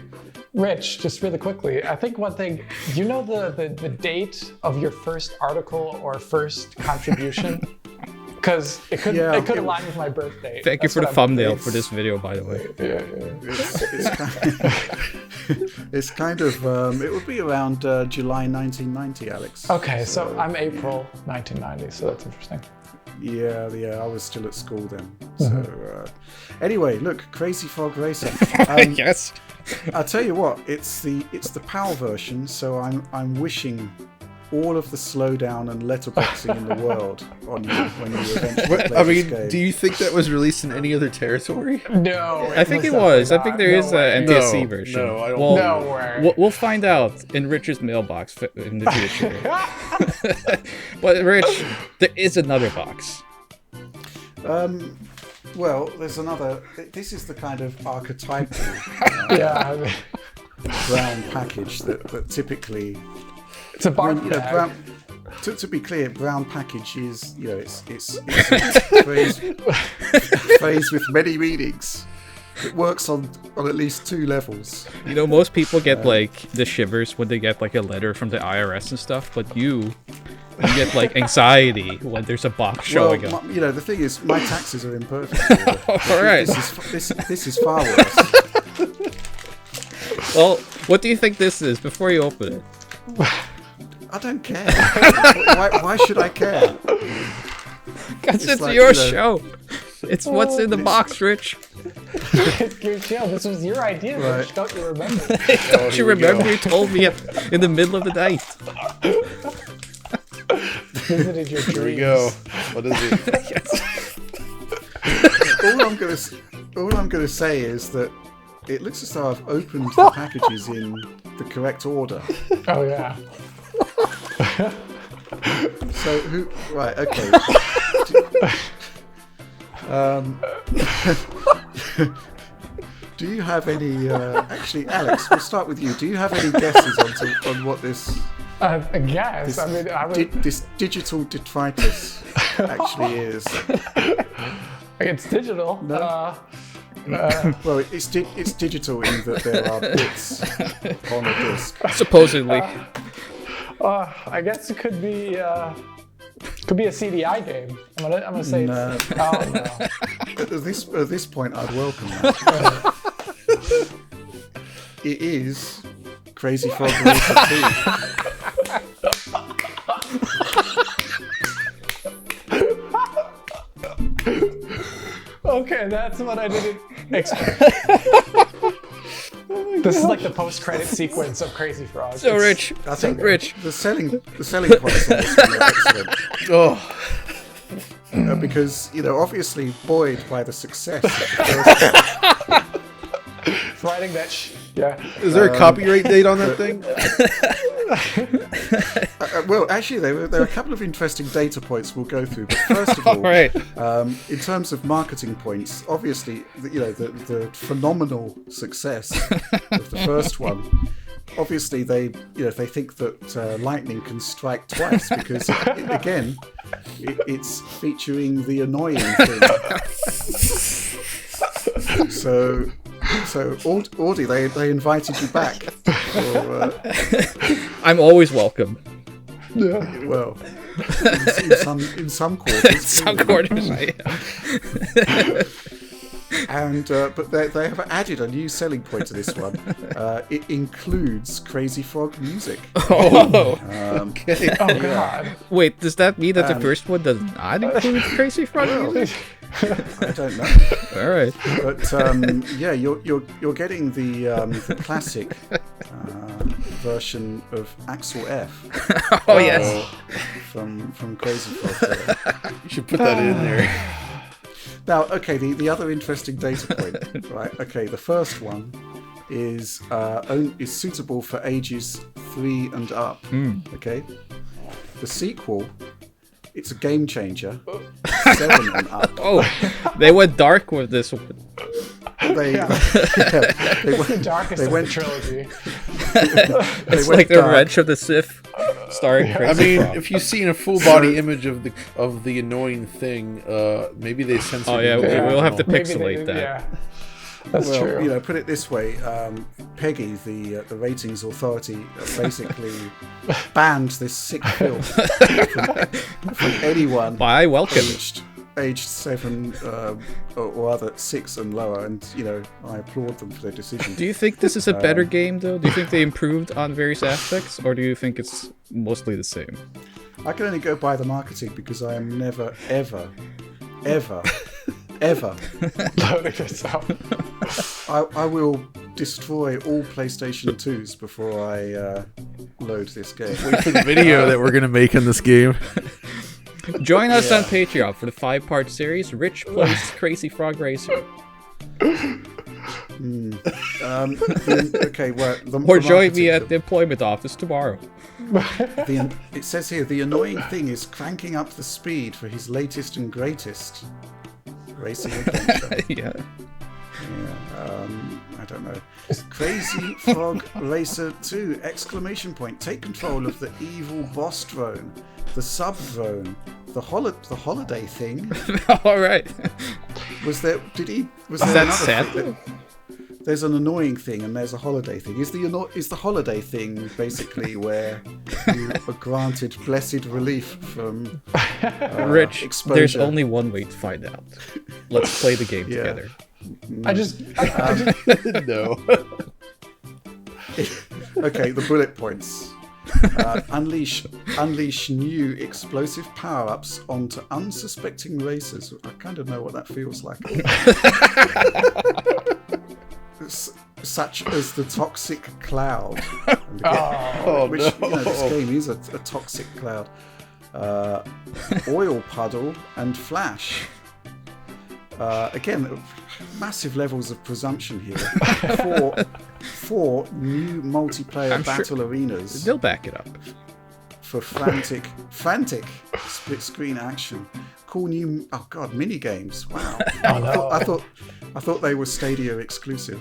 Rich, just really quickly, I think one thing, do you know the date of your first article or first contribution? Because it could align with my birthday. Thank you for the thumbnail for this video, by the way. It's kind of it would be around July 1990, Alex. Okay, so I'm April 1990, so that's interesting. Yeah, I was still at school then. So anyway, look, Crazy Frog Racer. Yes. I'll tell you what, it's the PAL version, so I'm wishing all of the slowdown and letterboxing in the world on you when you eventually play this game. Do you think that was released in any other territory? No, I think it was. I think there is an NTSC version. No, I don't. Well, No way. We'll find out in Rich's mailbox in the future. But Rich, there is another box. Well, there's another. This is the kind of archetypal brown package that typically. It's a bar bag. Brown, to be clear, brown package is it's a phrase with many meanings. It works on at least 2 levels. You know, most people get like the shivers when they get like a letter from the IRS and stuff, but you get like anxiety when there's a box showing up. The thing is, my taxes are imperfect. All right. This is far worse. Well, what do you think this is before you open it? I don't care. Why should I care? Because it's like, your show. It's what's in the box, Rich. You're chill. This was your idea, Right. Rich. Don't you remember? Don't you remember you told me in the middle of the night? Visited your dreams. Here we go. What is it? All I'm gonna say is that it looks as though I've opened the packages in the correct order. Oh yeah. So who? Right. Okay. Do you have any? Actually, Alex, we'll start with you. Do you have any guesses on what this? I guess. I mean, this digital detritus actually is. It's digital. No. Well, it's digital in that there are bits on a disc. Supposedly. I guess it could be a CDI game. I'm gonna say No. it's. Oh no. At this point, I'd welcome that. It is Crazy Frog Racer 2. Okay, that's what I didn't expect. This is like the post-credit sequence of Crazy Frog. So Rich. I think Rich. the selling points on this one are excellent. Oh, Because, obviously buoyed by the success of the first Writing that yeah. is there a copyright date on that thing? well, actually, there are a couple of interesting data points we'll go through. But first of all, Right. in terms of marketing points, obviously, the phenomenal success of the first one. Obviously, they think that lightning can strike twice because, again, it's featuring the annoying thing. So Audi, they invited you back. For, I'm always welcome. well, in some quarters. In some quarters, I am. And but they have added a new selling point to this one. It includes Crazy Frog music. Oh. Okay. Oh god. Wait, does that mean that the first one does not include Crazy Frog music? I don't know, All right. but yeah, you're getting the classic version of Axel F. Oh yes. From Crazy Frog. You should put that in there. Now, okay, the other interesting data point, right? Okay, the first one is suitable for ages 3 and up. Okay, the sequel, it's a game changer, 7 and up. Oh, they went dark with this one. They The darkest of the trilogy. It's like the Revenge of the Sith, starring I Crazy mean, Frog. if you've seen a full body image of the annoying thing, maybe they censored. Oh yeah, it. we'll have to Maybe pixelate that. Yeah. That's well, true. put it this way: Peggy, the ratings authority, basically banned this sick film from anyone Well, I welcome it. aged 7 or other 6 and lower, and I applaud them for their decision. Do you think this is a better game, though? Do you think they improved on various aspects, or do you think it's mostly the same? I can only go by the marketing because I am never, ever Loading yourself. I will destroy all PlayStation 2s before I load this game. Wait for the video that we're gonna make in this game. Join us on Patreon for the 5-part series. Rich plays Crazy Frog Racer. Okay, well, Or join me at the employment office tomorrow. It says here, the annoying thing is cranking up the speed for his latest and greatest racing adventure. Yeah. I don't know. Crazy Frog Racer 2! Exclamation point. Take control of the evil boss drone, the sub drone, the holiday thing. All right. Was there Is that another Santa? thing? There's an annoying thing and there's a holiday thing. Is the holiday thing basically where you are granted blessed relief from Rich, exposure? there's only one way to find out. Let's play the game together. I just No. Okay, the bullet points. Unleash new explosive power-ups onto unsuspecting racers. I kind of know what that feels like. Such as the toxic cloud. Which, this game is a toxic cloud. Oil puddle and flash. Again, massive levels of presumption here. Four new multiplayer battle arenas. They'll back it up. for frantic split screen action. Cool new mini games. Wow. Oh, no. I thought they were Stadia exclusive.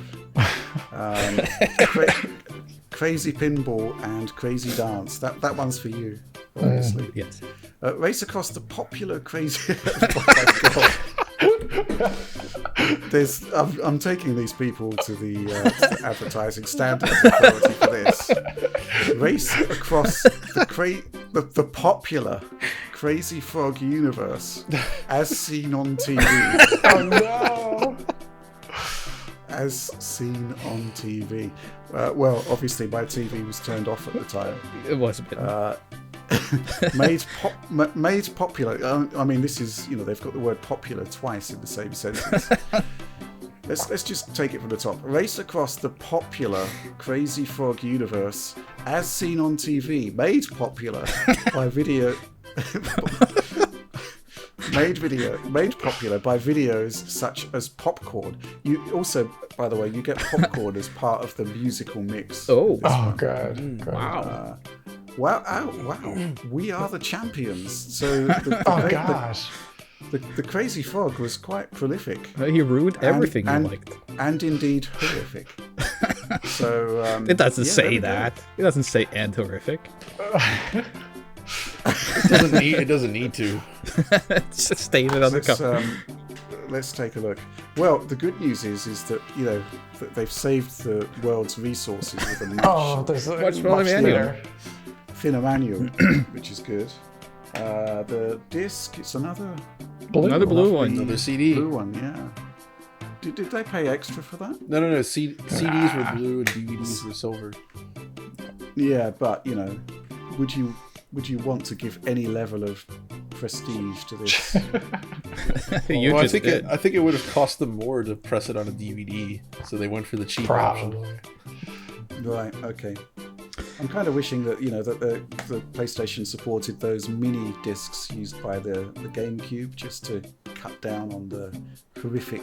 Crazy pinball and crazy dance. That one's for you, obviously. Yes. Race across the popular crazy. Oh my God. I'm taking these people to the advertising standards authority for this. Race across the popular Crazy Frog universe as seen on TV. Oh no! As seen on TV. Well, obviously my TV was turned off at the time. It was a bit. Made popular. I mean, this is, they've got the word popular twice in the same sentence. Let's just take it from the top. Race across the popular Crazy Frog universe as seen on TV, made popular by video. Made popular by videos such as popcorn. You also, by the way, you get popcorn as part of the musical mix. Oh god. Wow. Wow. We are the champions. So gosh. The Crazy Frog was quite prolific. He ruined everything you liked. And indeed horrific. So it doesn't say that. It doesn't say and horrific. It doesn't need to. It's just stated on the cover. Let's take a look. Well, the good news is that that they've saved the world's resources with a there's much thinner manual, which is good. The disc, it's another blue one. Another CD. Blue one, yeah. Did they pay extra for that? No. CDs were blue and DVDs were silver. Yeah, but would you want to give any level of prestige to this? I think it would have cost them more to press it on a DVD, so they went for the cheap option. Right. Okay. I'm kind of wishing that that the PlayStation supported those mini discs used by the GameCube, just to cut down on the horrific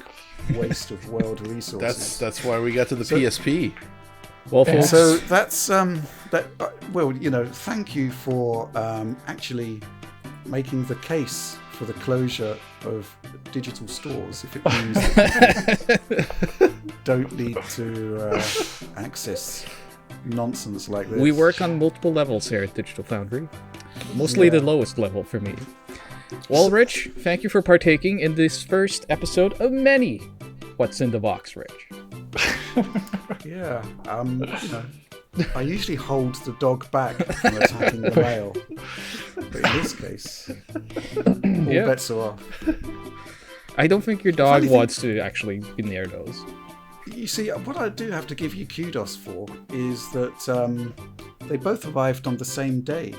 waste of world resources. That's why we got to the PSP. Well, folks, so that's thank you for actually making the case for the closure of digital stores, if it means that you don't need to access nonsense like this. we work on multiple levels here at Digital Foundry. Mostly the lowest level for me. Well, Rich, thank you for partaking in this first episode of many What's in the Box, Rich. Yeah, I usually hold the dog back from attacking the mail, but in this case, all bets are off. I don't think your dog wants to actually be near those. You see, what I do have to give you kudos for is that they both arrived on the same day,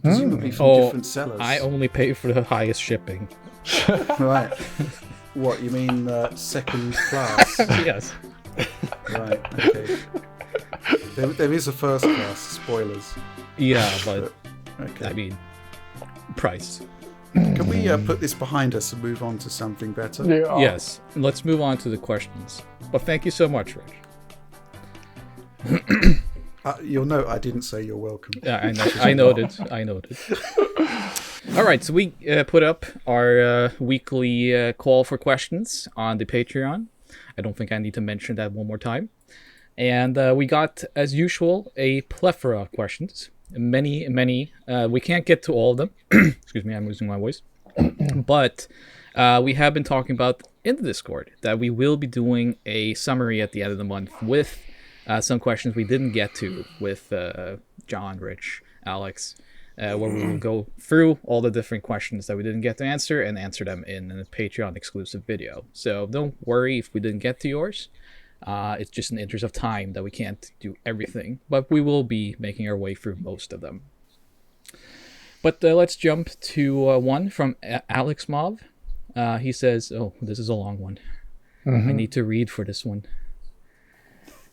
presumably from different sellers. I only pay for the highest shipping. Right. What, you mean second class? Yes. Right, okay. There is a first class, spoilers. Yeah, but okay. I mean, price. Can we put this behind us and move on to something better? Yeah. Yes, let's move on to the questions. But thank you so much, Rich. You'll note I didn't say you're welcome. Yeah, I noted. All right, so we put up our weekly call for questions on the Patreon. I don't think I need to mention that one more time. And we got, as usual, a plethora of questions. Many. We can't get to all of them. Excuse me, I'm losing my voice. But we have been talking about in the Discord that we will be doing a summary at the end of the month with some questions we didn't get to with John, Rich, Alex, where we will go through all the different questions that we didn't get to answer and answer them in a Patreon exclusive video. So don't worry if we didn't get to yours. It's just in the interest of time that we can't do everything, but we will be making our way through most of them. But let's jump to one from Alex Mauve. He says, oh, this is a long one. I need to read for this one.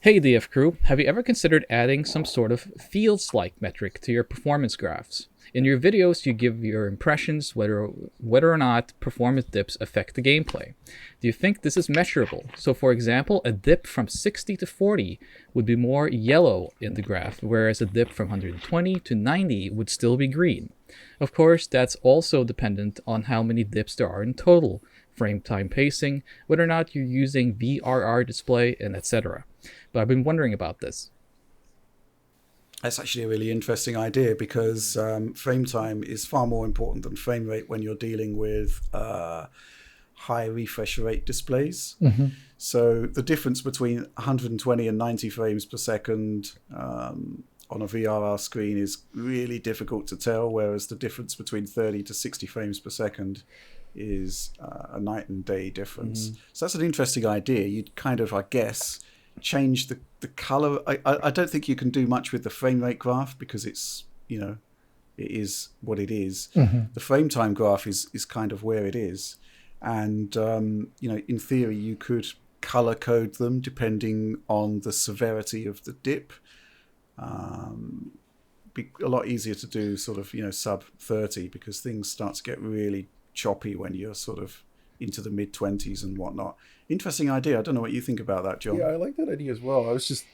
Hey DF crew, have you ever considered adding some sort of feels-like metric to your performance graphs? In your videos, you give your impressions whether or not performance dips affect the gameplay. Do you think this is measurable? So for example, a dip from 60 to 40 would be more yellow in the graph, whereas a dip from 120 to 90 would still be green. Of course, that's also dependent on how many dips there are in total, frame time pacing, whether or not you're using VRR display, and etc. But I've been wondering about this. That's actually a really interesting idea because frame time is far more important than frame rate when you're dealing with high refresh rate displays. Mm-hmm. So the difference between 120 and 90 frames per second on a VRR screen is really difficult to tell, whereas the difference between 30 to 60 frames per second is a night and day difference. Mm-hmm. So that's an interesting idea. You'd kind of, I guess, change the color. I don't think you can do much with the frame rate graph because it's, it is what it is. Mm-hmm. The frame time graph is kind of where it is. And, in theory, you could color code them depending on the severity of the dip. Be a lot easier to do sort of, sub 30 because things start to get really choppy when you're sort of into the mid 20s and whatnot. Interesting idea. I don't know what you think about that, John. Yeah, I like that idea as well. I was just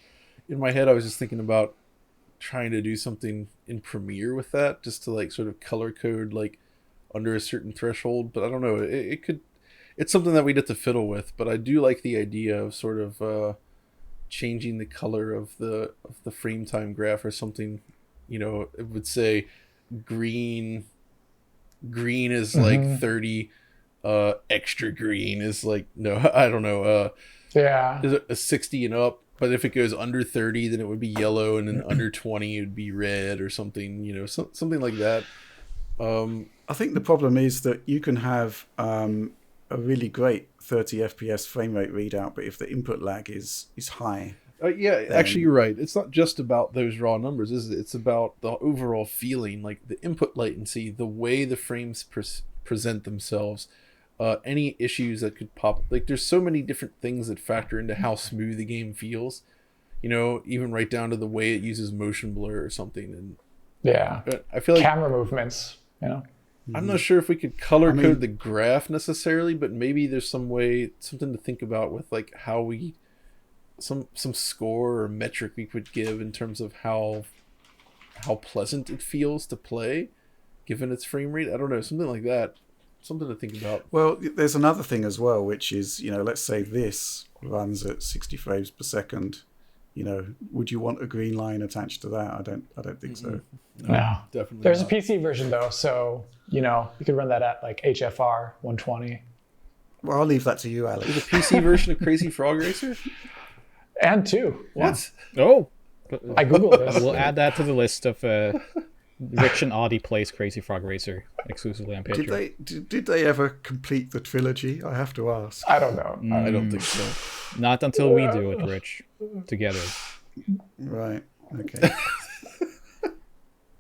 in my head, I was just thinking about trying to do something in Premiere with that, just to like sort of color code like under a certain threshold. But I don't know. It's something that we'd have to fiddle with. But I do like the idea of sort of changing the color of the frame time graph or something. It would say green is like 30. Extra green is like, no, I don't know. Is it a 60 and up? But if it goes under 30, then it would be yellow, and then under 20, it would be red or something. Something like that. I think the problem is that you can have a really great 30 FPS frame rate readout, but if the input lag is high. Actually, you're right. It's not just about those raw numbers, is it? It's about the overall feeling, like the input latency, the way the frames present themselves. Any issues that could pop, like there's so many different things that factor into how smooth the game feels, even right down to the way it uses motion blur or something. And I feel like camera movements, I'm not sure if we could color code the graph necessarily, but maybe there's something to think about with like how we some score or metric we could give in terms of how pleasant it feels to play given its frame rate. I don't know, something like that. Something to think about. Well, there's another thing as well, which is, let's say this runs at 60 frames per second. Would you want a green line attached to that? I don't think so. No, definitely. There's not. a PC version though, so you could run that at like HFR 120. Well, I'll leave that to you, Alex. There's a PC version of Crazy Frog Racer? And 2. What? Yeah. Oh, I googled this. We'll add that to the list of Rich and Audi plays Crazy Frog Racer exclusively on Patreon. Did they ever complete the trilogy? I have to ask. I don't know. I don't think so. Not until we do it, Rich, together. Right. Okay.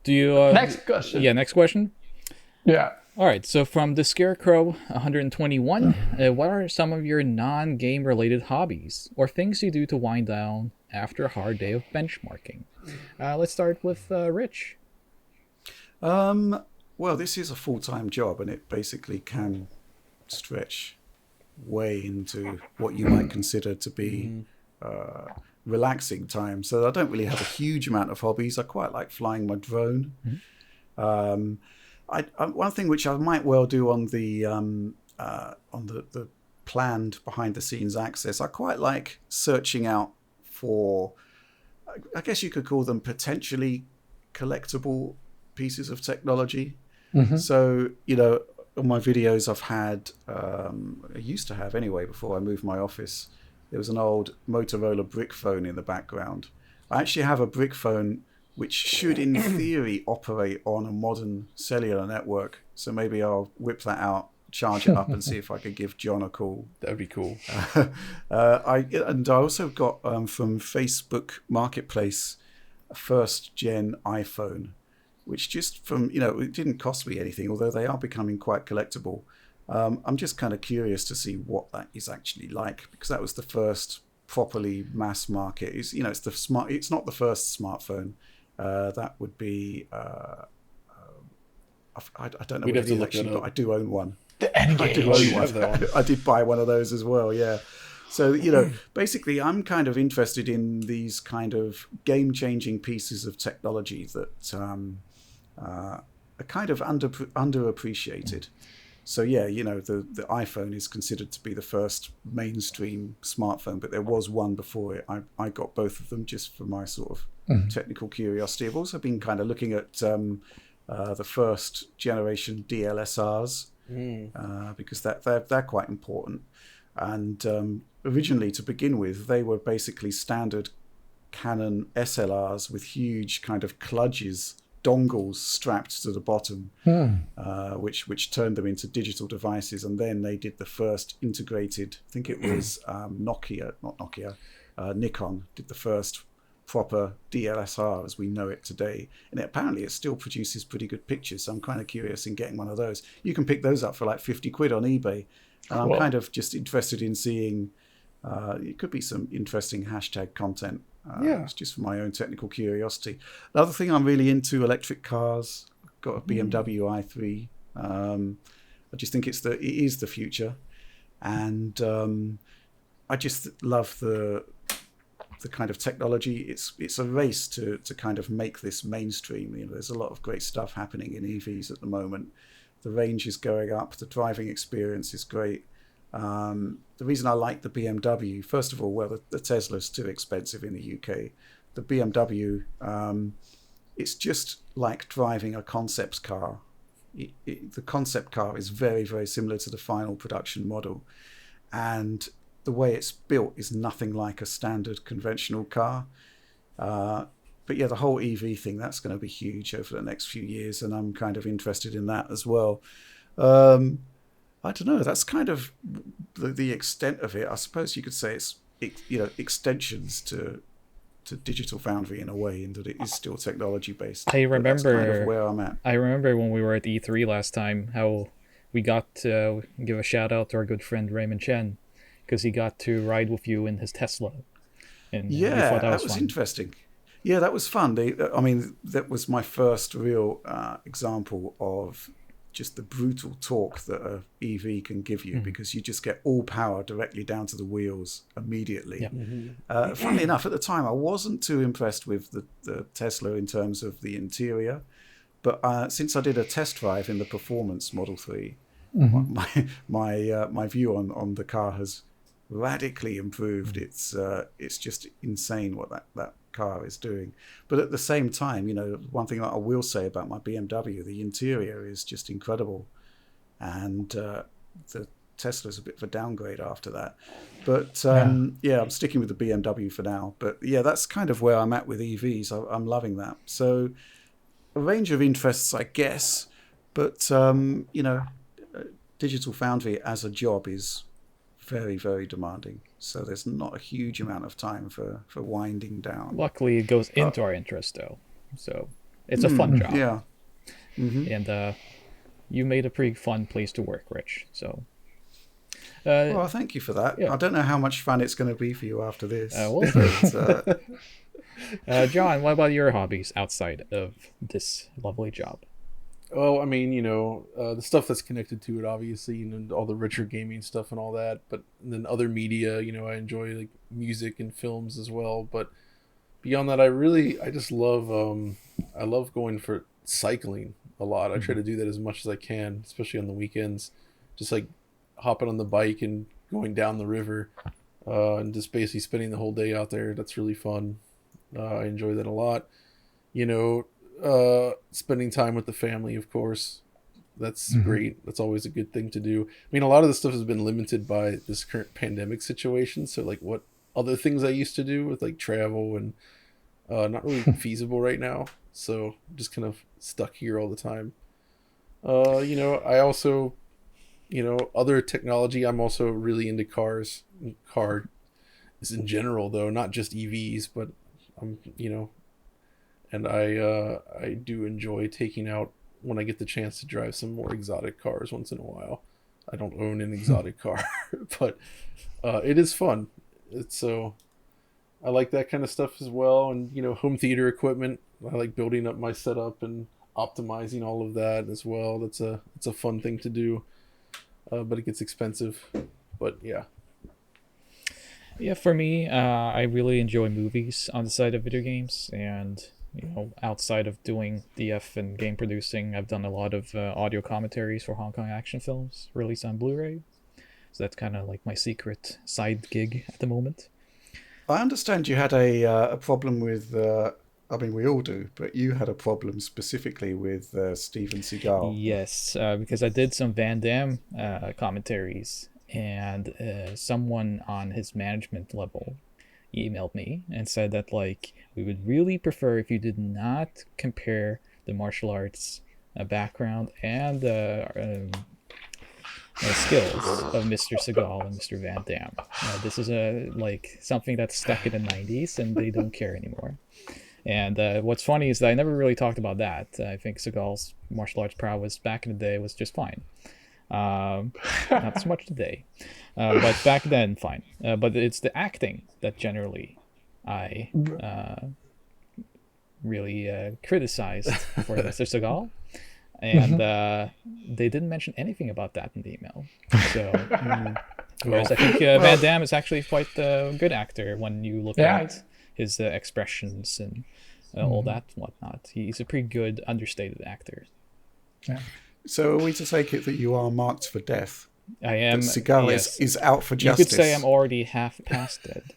Do you? Next question. Yeah, next question. Yeah. All right. So from the Scarecrow 121, what are some of your non-game related hobbies or things you do to wind down after a hard day of benchmarking? Let's start with Rich. Well, this is a full-time job, and it basically can stretch way into what you might consider to be relaxing time. So I don't really have a huge amount of hobbies. I quite like flying my drone. One thing which I might well do on the planned behind-the-scenes access, I quite like searching out for, I guess you could call them potentially collectible pieces of technology. So, on my videos I've had, I used to have anyway before I moved my office, there was an old Motorola brick phone in the background. I actually have a brick phone which should in theory operate on a modern cellular network. So maybe I'll whip that out, charge it up and see if I could give John a call. That'd be cool. I also got from Facebook Marketplace a first gen iPhone, which just from, it didn't cost me anything, although they are becoming quite collectible. I'm just kind of curious to see what that is actually like, because that was the first properly mass market. It's not the first smartphone. That would be I don't know We'd what have it to is look actually, that but up. I do own one. The N-Gage. Oh, you have that one. I did buy one of those as well, yeah. So, basically I'm kind of interested in these kind of game-changing pieces of technology that are kind of underappreciated. So, the iPhone is considered to be the first mainstream smartphone, but there was one before it. I got both of them just for my sort of technical curiosity. I've also been kind of looking at the first generation DLSRs, because they're quite important. And originally, to begin with, they were basically standard Canon SLRs with huge kind of kludges, dongles strapped to the bottom, which turned them into digital devices. And then they did the first integrated, I think it was Nikon did the first proper DLSR as we know it today, and apparently it still produces pretty good pictures, so I'm kind of curious in getting one of those. You can pick those up for like 50 quid on eBay, and I'm kind of just interested in seeing it could be some interesting hashtag content. It's just for my own technical curiosity. The other thing I'm really into, electric cars. I've got a BMW i3. I just think it is the future, and I just love the kind of technology. It's a race to kind of make this mainstream. There's a lot of great stuff happening in EVs at the moment. The range is going up. The driving experience is great. The reason I like the BMW, first of all, well, the Tesla's too expensive in the UK. The BMW, it's just like driving a concept car. The concept car is very, very similar to the final production model. And the way it's built is nothing like a standard conventional car. But yeah, the whole EV thing, that's going to be huge over the next few years, and I'm kind of interested in that as well. I don't know, that's kind of the extent of it. I suppose you could say it's extensions to Digital Foundry in a way, in that it is still technology based. I remember that's kind of where I'm at. I remember when we were at E3 last time, how we got to give a shout out to our good friend Raymond Chen, because he got to ride with you in his Tesla. And yeah, that was fun. interesting. Yeah, that was fun. That was my first real example of just the brutal torque that a EV can give you, because you just get all power directly down to the wheels immediately. Yeah. Funnily enough, at the time, I wasn't too impressed with the Tesla in terms of the interior, but since I did a test drive in the Performance Model 3, my view on the car has radically improved. It's just insane what that car is doing. But at the same time, one thing that I will say about my BMW, the interior is just incredible, and the Tesla's a bit of a downgrade after that. But I'm sticking with the BMW for now. But yeah, that's kind of where I'm at with EVs. I'm loving that. So a range of interests, I guess, but Digital Foundry as a job is very, very demanding. So there's not a huge amount of time for winding down. Luckily, it goes into our interest, though. So it's a fun job. Yeah. And you made a pretty fun place to work, Rich. So. Well, thank you for that. Yeah. I don't know how much fun it's going to be for you after this. John, what about your hobbies outside of this lovely job? Well, I mean, the stuff that's connected to it, obviously, and all the retro gaming stuff and all that. But then other media, I enjoy like music and films as well. But beyond that, I just love, I love going for cycling a lot. I try to do that as much as I can, especially on the weekends. Just like hopping on the bike and going down the river, and just basically spending the whole day out there. That's really fun. I enjoy that a lot. Spending time with the family, of course, that's great. That's always a good thing to do. I mean, a lot of the stuff has been limited by this current pandemic situation, so like what other things I used to do with like travel and not really feasible right now, so just kind of stuck here all the time. I also, other technology, I'm also really into cars in general, though, not just EVs, but and I do enjoy taking out, when I get the chance, to drive some more exotic cars once in a while. I don't own an exotic car, but it is fun. It's so I like that kind of stuff as well, and home theater equipment. I like building up my setup and optimizing all of that as well. It's a fun thing to do, but it gets expensive. But yeah. Yeah, for me, I really enjoy movies on the side of video games, and outside of doing DF and game producing, I've done a lot of audio commentaries for Hong Kong action films released on Blu-ray. So that's kind of like my secret side gig at the moment. I understand you had a problem with. I mean, we all do, but you had a problem specifically with Steven Seagal. Yes, because I did some Van Damme commentaries, and someone on his management level emailed me and said that we would really prefer if you did not compare the martial arts background and skills of Mr. Seagal and Mr. Van Damme. This is something that's stuck in the 90s, and they don't care anymore. And what's funny is that I never really talked about that. I think Seagal's martial arts prowess back in the day was just fine. Not so much today, but back then, fine. But it's the acting that generally I really criticized for Mr. Seagal, and they didn't mention anything about that in the email. So, whereas I think Van Damme is actually quite a good actor when you look at his expressions and all that and whatnot. He's a pretty good understated actor. Yeah. So are we to take it that you are marked for death? I am. Seagal is out for justice. You could say I'm already half past dead.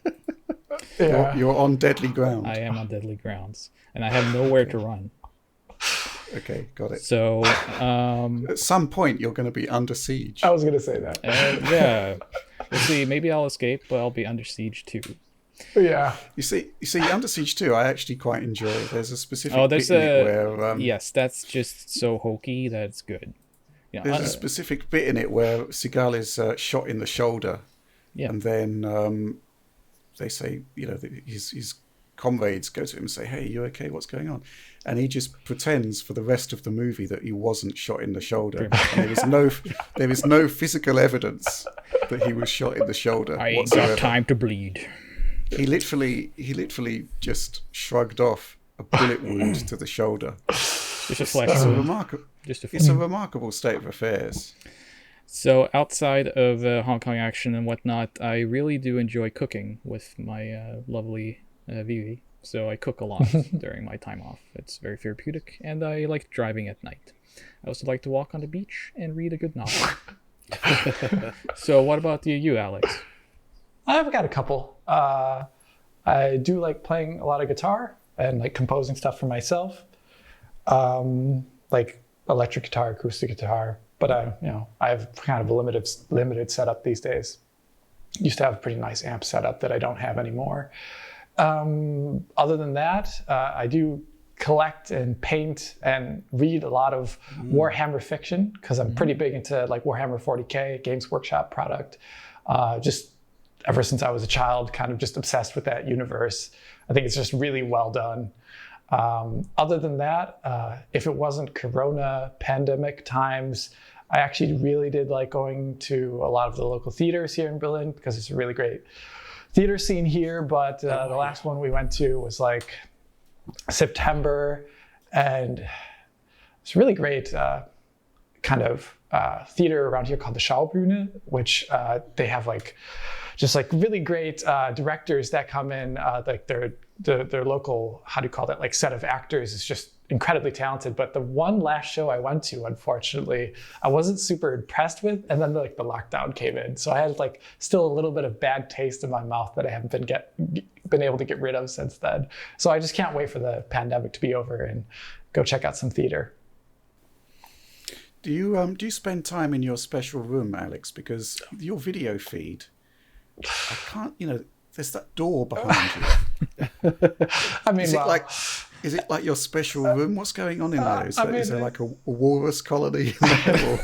You're on deadly ground. I am on deadly grounds, and I have nowhere to run. Okay, got it. So at some point you're going to be under siege. I was going to say that. Yeah, we'll see. Maybe I'll escape, but I'll be under siege too. Yeah. You see, Under Siege 2, I actually quite enjoy. There's a specific bit in it where... yes, that's just so hokey that it's good. There's a specific bit in it where Seagal is shot in the shoulder. Yeah. And then they say, his comrades go to him and say, hey, you okay? What's going on? And he just pretends for the rest of the movie that he wasn't shot in the shoulder. And there is no physical evidence that he was shot in the shoulder I ain't whatsoever. got time to bleed. He literally just shrugged off a bullet wound to the shoulder. Just a flex. It's a remarkable state of affairs. So outside of Hong Kong action and whatnot, I really do enjoy cooking with my lovely Vivi. So I cook a lot during my time off. It's very therapeutic, and I like driving at night. I also like to walk on the beach and read a good novel. So what about you, Alex? I've got a couple. I do like playing a lot of guitar and like composing stuff for myself, like electric guitar, acoustic guitar. But I have kind of a limited setup these days. Used to have a pretty nice amp setup that I don't have anymore. Other than that, I do collect and paint and read a lot of Warhammer fiction because I'm pretty big into like Warhammer 40K, Games Workshop product. Just ever since I was a child, kind of just obsessed with that universe. I think it's just really well done. Other than that, if it wasn't Corona pandemic times, I actually really did like going to a lot of the local theaters here in Berlin because it's a really great theater scene here. But the last one we went to was like September, and it's really great kind of theater around here called the Schaubühne, which they have like just like really great directors that come in, like their local, how do you call that, like set of actors is just incredibly talented. But the one last show I went to, unfortunately, I wasn't super impressed with, and then like the lockdown came in, so I had like still a little bit of bad taste in my mouth that I haven't been able to get rid of since then. So I just can't wait for the pandemic to be over and go check out some theater. Do you spend time in your special room, Alex? Because your video feed, I can't, there's that door behind you. I mean, is it like your special room? What's going on in there? Is there like a walrus colony in there? Or?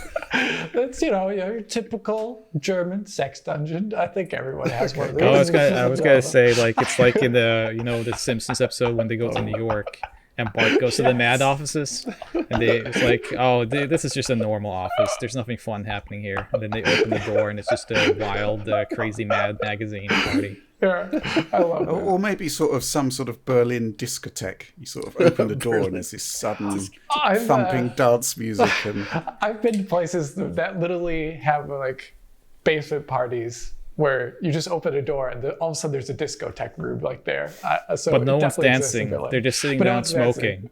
It's your typical German sex dungeon. I think everyone has one of these. I was gonna say like it's like in the the Simpsons episode when they go to New York And Bart goes to the mad offices, and it's like, oh, this is just a normal office. There's nothing fun happening here. And then they open the door, and it's just a wild, crazy mad magazine party. Yeah, I love that. Or maybe sort of some sort of Berlin discotheque. You sort of open the door and there's this sudden thumping dance music. And I've been to places that literally have like basement parties where you just open a door and all of a sudden there's a discotheque room like there. So but no one's dancing. They're just sitting down smoking.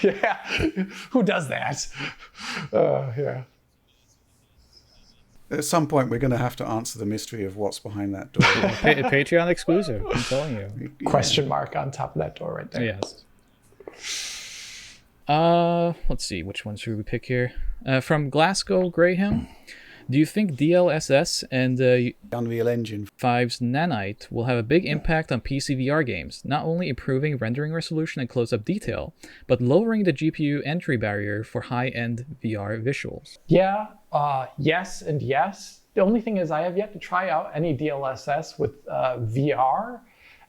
Yeah, who does that? Yeah. At some point, we're going to have to answer the mystery of what's behind that door. Patreon exclusive, I'm telling you. Question mark on top of that door right there. Yes. Let's see, which one should we pick here? From Glasgow Graham, do you think DLSS and Unreal Engine 5's Nanite will have a big impact on PC VR games, not only improving rendering resolution and close-up detail, but lowering the GPU entry barrier for high-end VR visuals? Yeah, yes and yes. The only thing is I have yet to try out any DLSS with VR.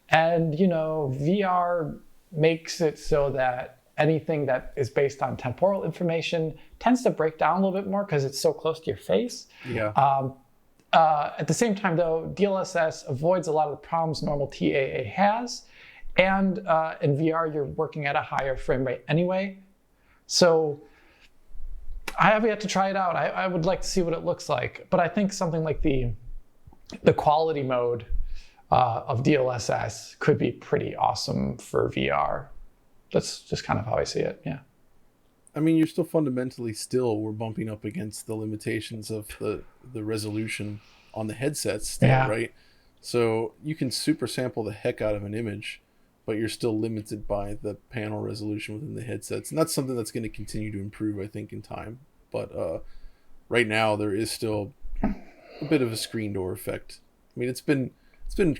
And, VR makes it so that anything that is based on temporal information tends to break down a little bit more because it's so close to your face. Yeah. At the same time, though, DLSS avoids a lot of the problems normal TAA has. And in VR, you're working at a higher frame rate anyway. So I have yet to try it out. I would like to see what it looks like. But I think something like the quality mode of DLSS could be pretty awesome for VR. That's just kind of how I see it, yeah. I mean, you're still we're bumping up against the limitations of the resolution on the headsets still, Yeah. right? So you can super sample the heck out of an image, but you're still limited by the panel resolution within the headsets. And that's something that's going to continue to improve, I think, in time. But right now, there is still a bit of a screen door effect. I mean, it's been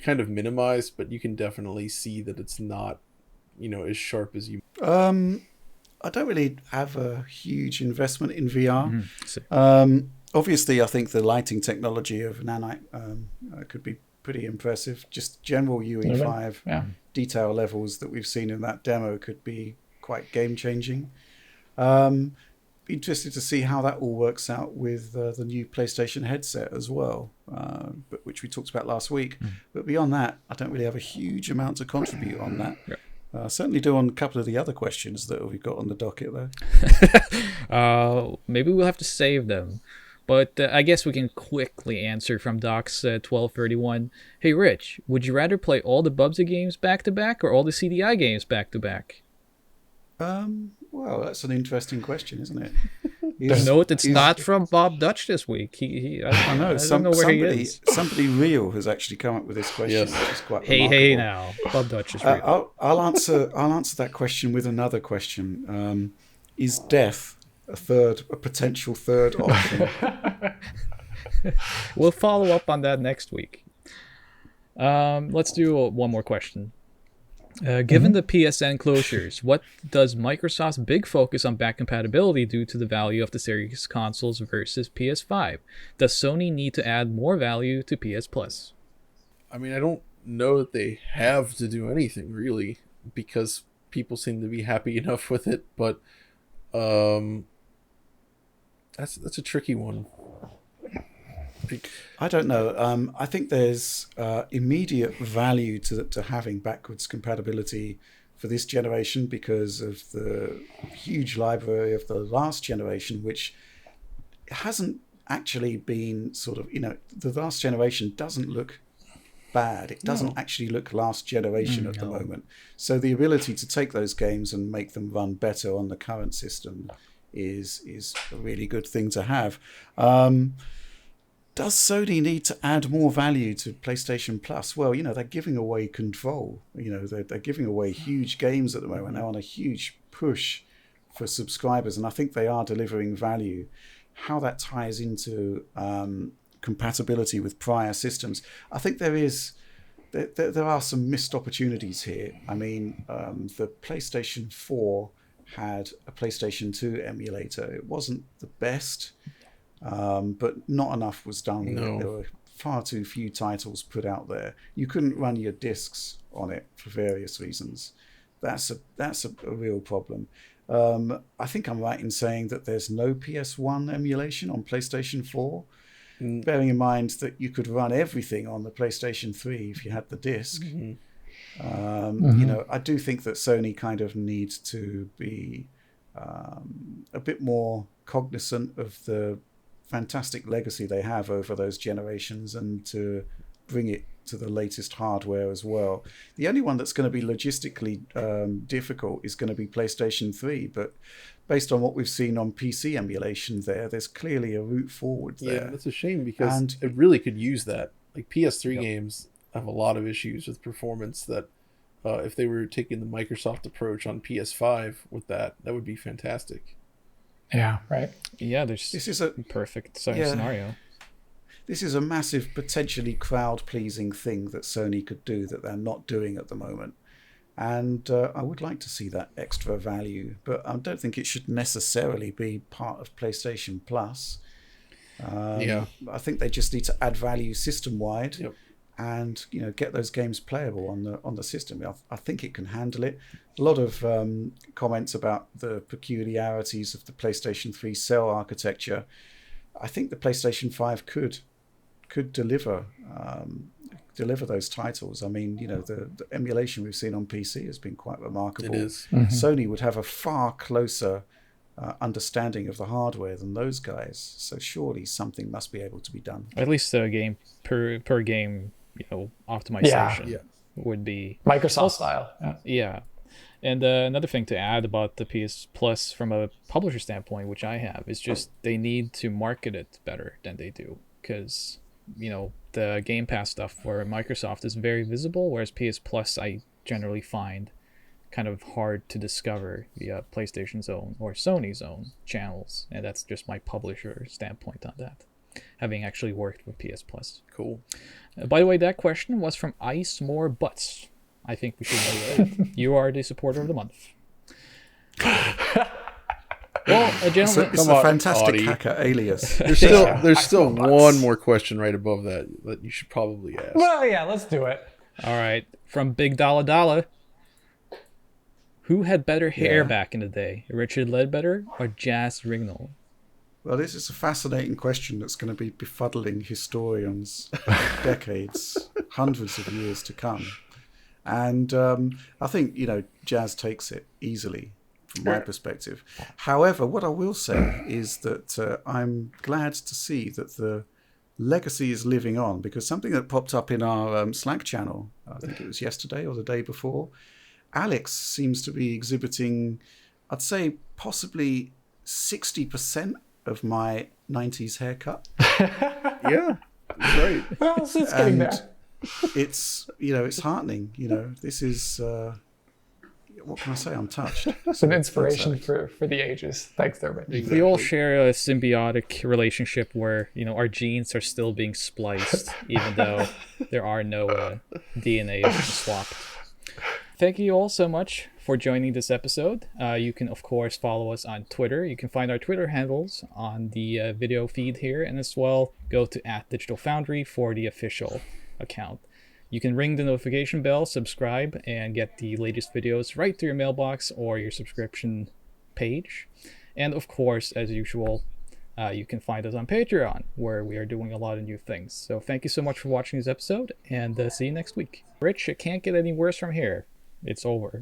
kind of minimized, but you can definitely see that it's not, as sharp as you. I don't really have a huge investment in VR. Mm-hmm. Obviously, I think the lighting technology of Nanite could be pretty impressive. Just general UE5 detail levels that we've seen in that demo could be quite game-changing. Be interested to see how that all works out with the new PlayStation headset as well, but which we talked about last week. But beyond that, I don't really have a huge amount to contribute on that. Yeah. Certainly do on a couple of the other questions that we've got on the docket, though. Maybe we'll have to save them. But I guess we can quickly answer from Doc's 1231. Hey, Rich, would you rather play all the Bubsy games back-to-back or all the CDI games back-to-back? Well, that's an interesting question, isn't it? Note it's not from Bob Dutch this week. I know. I don't know where he is. Somebody real has actually come up with this question. Yes. Which is quite remarkable. Hey now, Bob Dutch is real. I'll answer that question with another question. Is death a potential third option? We'll follow up on that next week. Let's do one more question. Given the PSN closures, what does Microsoft's big focus on back compatibility do to the value of the series consoles versus PS5? Does Sony need to add more value to PS Plus? I mean, I don't know that they have to do anything really, because people seem to be happy enough with it. But that's a tricky one. I don't know. I think there's immediate value to having backwards compatibility for this generation because of the huge library of the last generation, which hasn't actually been the last generation doesn't look bad. It doesn't actually look last generation at the moment. So the ability to take those games and make them run better on the current system is a really good thing to have. Does Sony need to add more value to PlayStation Plus? Well, they're giving away Control. They're giving away huge games at the moment. They're on a huge push for subscribers, and I think they are delivering value. How that ties into compatibility with prior systems, I think there are some missed opportunities here. I mean, the PlayStation 4 had a PlayStation 2 emulator. It wasn't the best. But not enough was done with it. There were far too few titles put out there. You couldn't run your discs on it for various reasons. That's a real problem. I think I'm right in saying that there's no PS1 emulation on PlayStation 4. Bearing in mind that you could run everything on the PlayStation 3 if you had the disc. I do think that Sony kind of needs to be a bit more cognizant of the fantastic legacy they have over those generations and to bring it to the latest hardware as well. The only one that's going to be logistically difficult is going to be PlayStation 3, but based on what we've seen on PC emulation there's clearly a route forward there. Yeah, that's a shame because it really could use that. Like PS3 games have a lot of issues with performance that if they were taking the Microsoft approach on PS5 with that would be fantastic. Yeah, right. Yeah, this is a perfect scenario. This is a massive, potentially crowd-pleasing thing that Sony could do that they're not doing at the moment. And I would like to see that extra value, but I don't think it should necessarily be part of PlayStation Plus. I think they just need to add value system-wide and get those games playable on the system. I think it can handle it. A lot of comments about the peculiarities of the PlayStation 3 cell architecture. I think the PlayStation 5 could deliver those titles. I mean, the emulation we've seen on PC has been quite remarkable. It is. Sony would have a far closer understanding of the hardware than those guys. So surely something must be able to be done. At least a game per game, optimization would be Microsoft style. Yeah. And another thing to add about the PS Plus from a publisher standpoint, which I have, is just they need to market it better than they do. Because, the Game Pass stuff for Microsoft is very visible, whereas PS Plus I generally find kind of hard to discover via PlayStation's own or Sony's own channels. And that's just my publisher standpoint on that, having actually worked with PS Plus. Cool. By the way, that question was from Ice More Butts. I think we should know that. You are the supporter of the month. Well, gentlemen, it's a fantastic hacker alias. There's still one more question right above that you should probably ask. Well, yeah, let's do it. All right, from Big Dollar Dollar. Who had better hair back in the day, Richard Ledbetter or Jas Rignall? Well, this is a fascinating question that's going to be befuddling historians decades, hundreds of years to come. And I think, Jas takes it easily from my perspective. However, what I will say is that I'm glad to see that the legacy is living on, because something that popped up in our Slack channel, I think it was yesterday or the day before, Alex seems to be exhibiting, I'd say, possibly 60% of my 90s haircut. Yeah, great. Well, it's getting there. It's it's heartening. This is what can I say? I'm touched. It's an inspiration for the ages. Thanks, everybody. Exactly. We all share a symbiotic relationship where our genes are still being spliced, even though there are no DNA swapped. Thank you all so much for joining this episode. You can, of course, follow us on Twitter. You can find our Twitter handles on the video feed here, and as well, go to @DigitalFoundry for the official account. You can ring the notification bell, subscribe, and get the latest videos right to your mailbox or your subscription page. And of course, as usual, you can find us on Patreon, where we are doing a lot of new things. So thank you so much for watching this episode, and see you next week. Rich, it can't get any worse from here. It's over.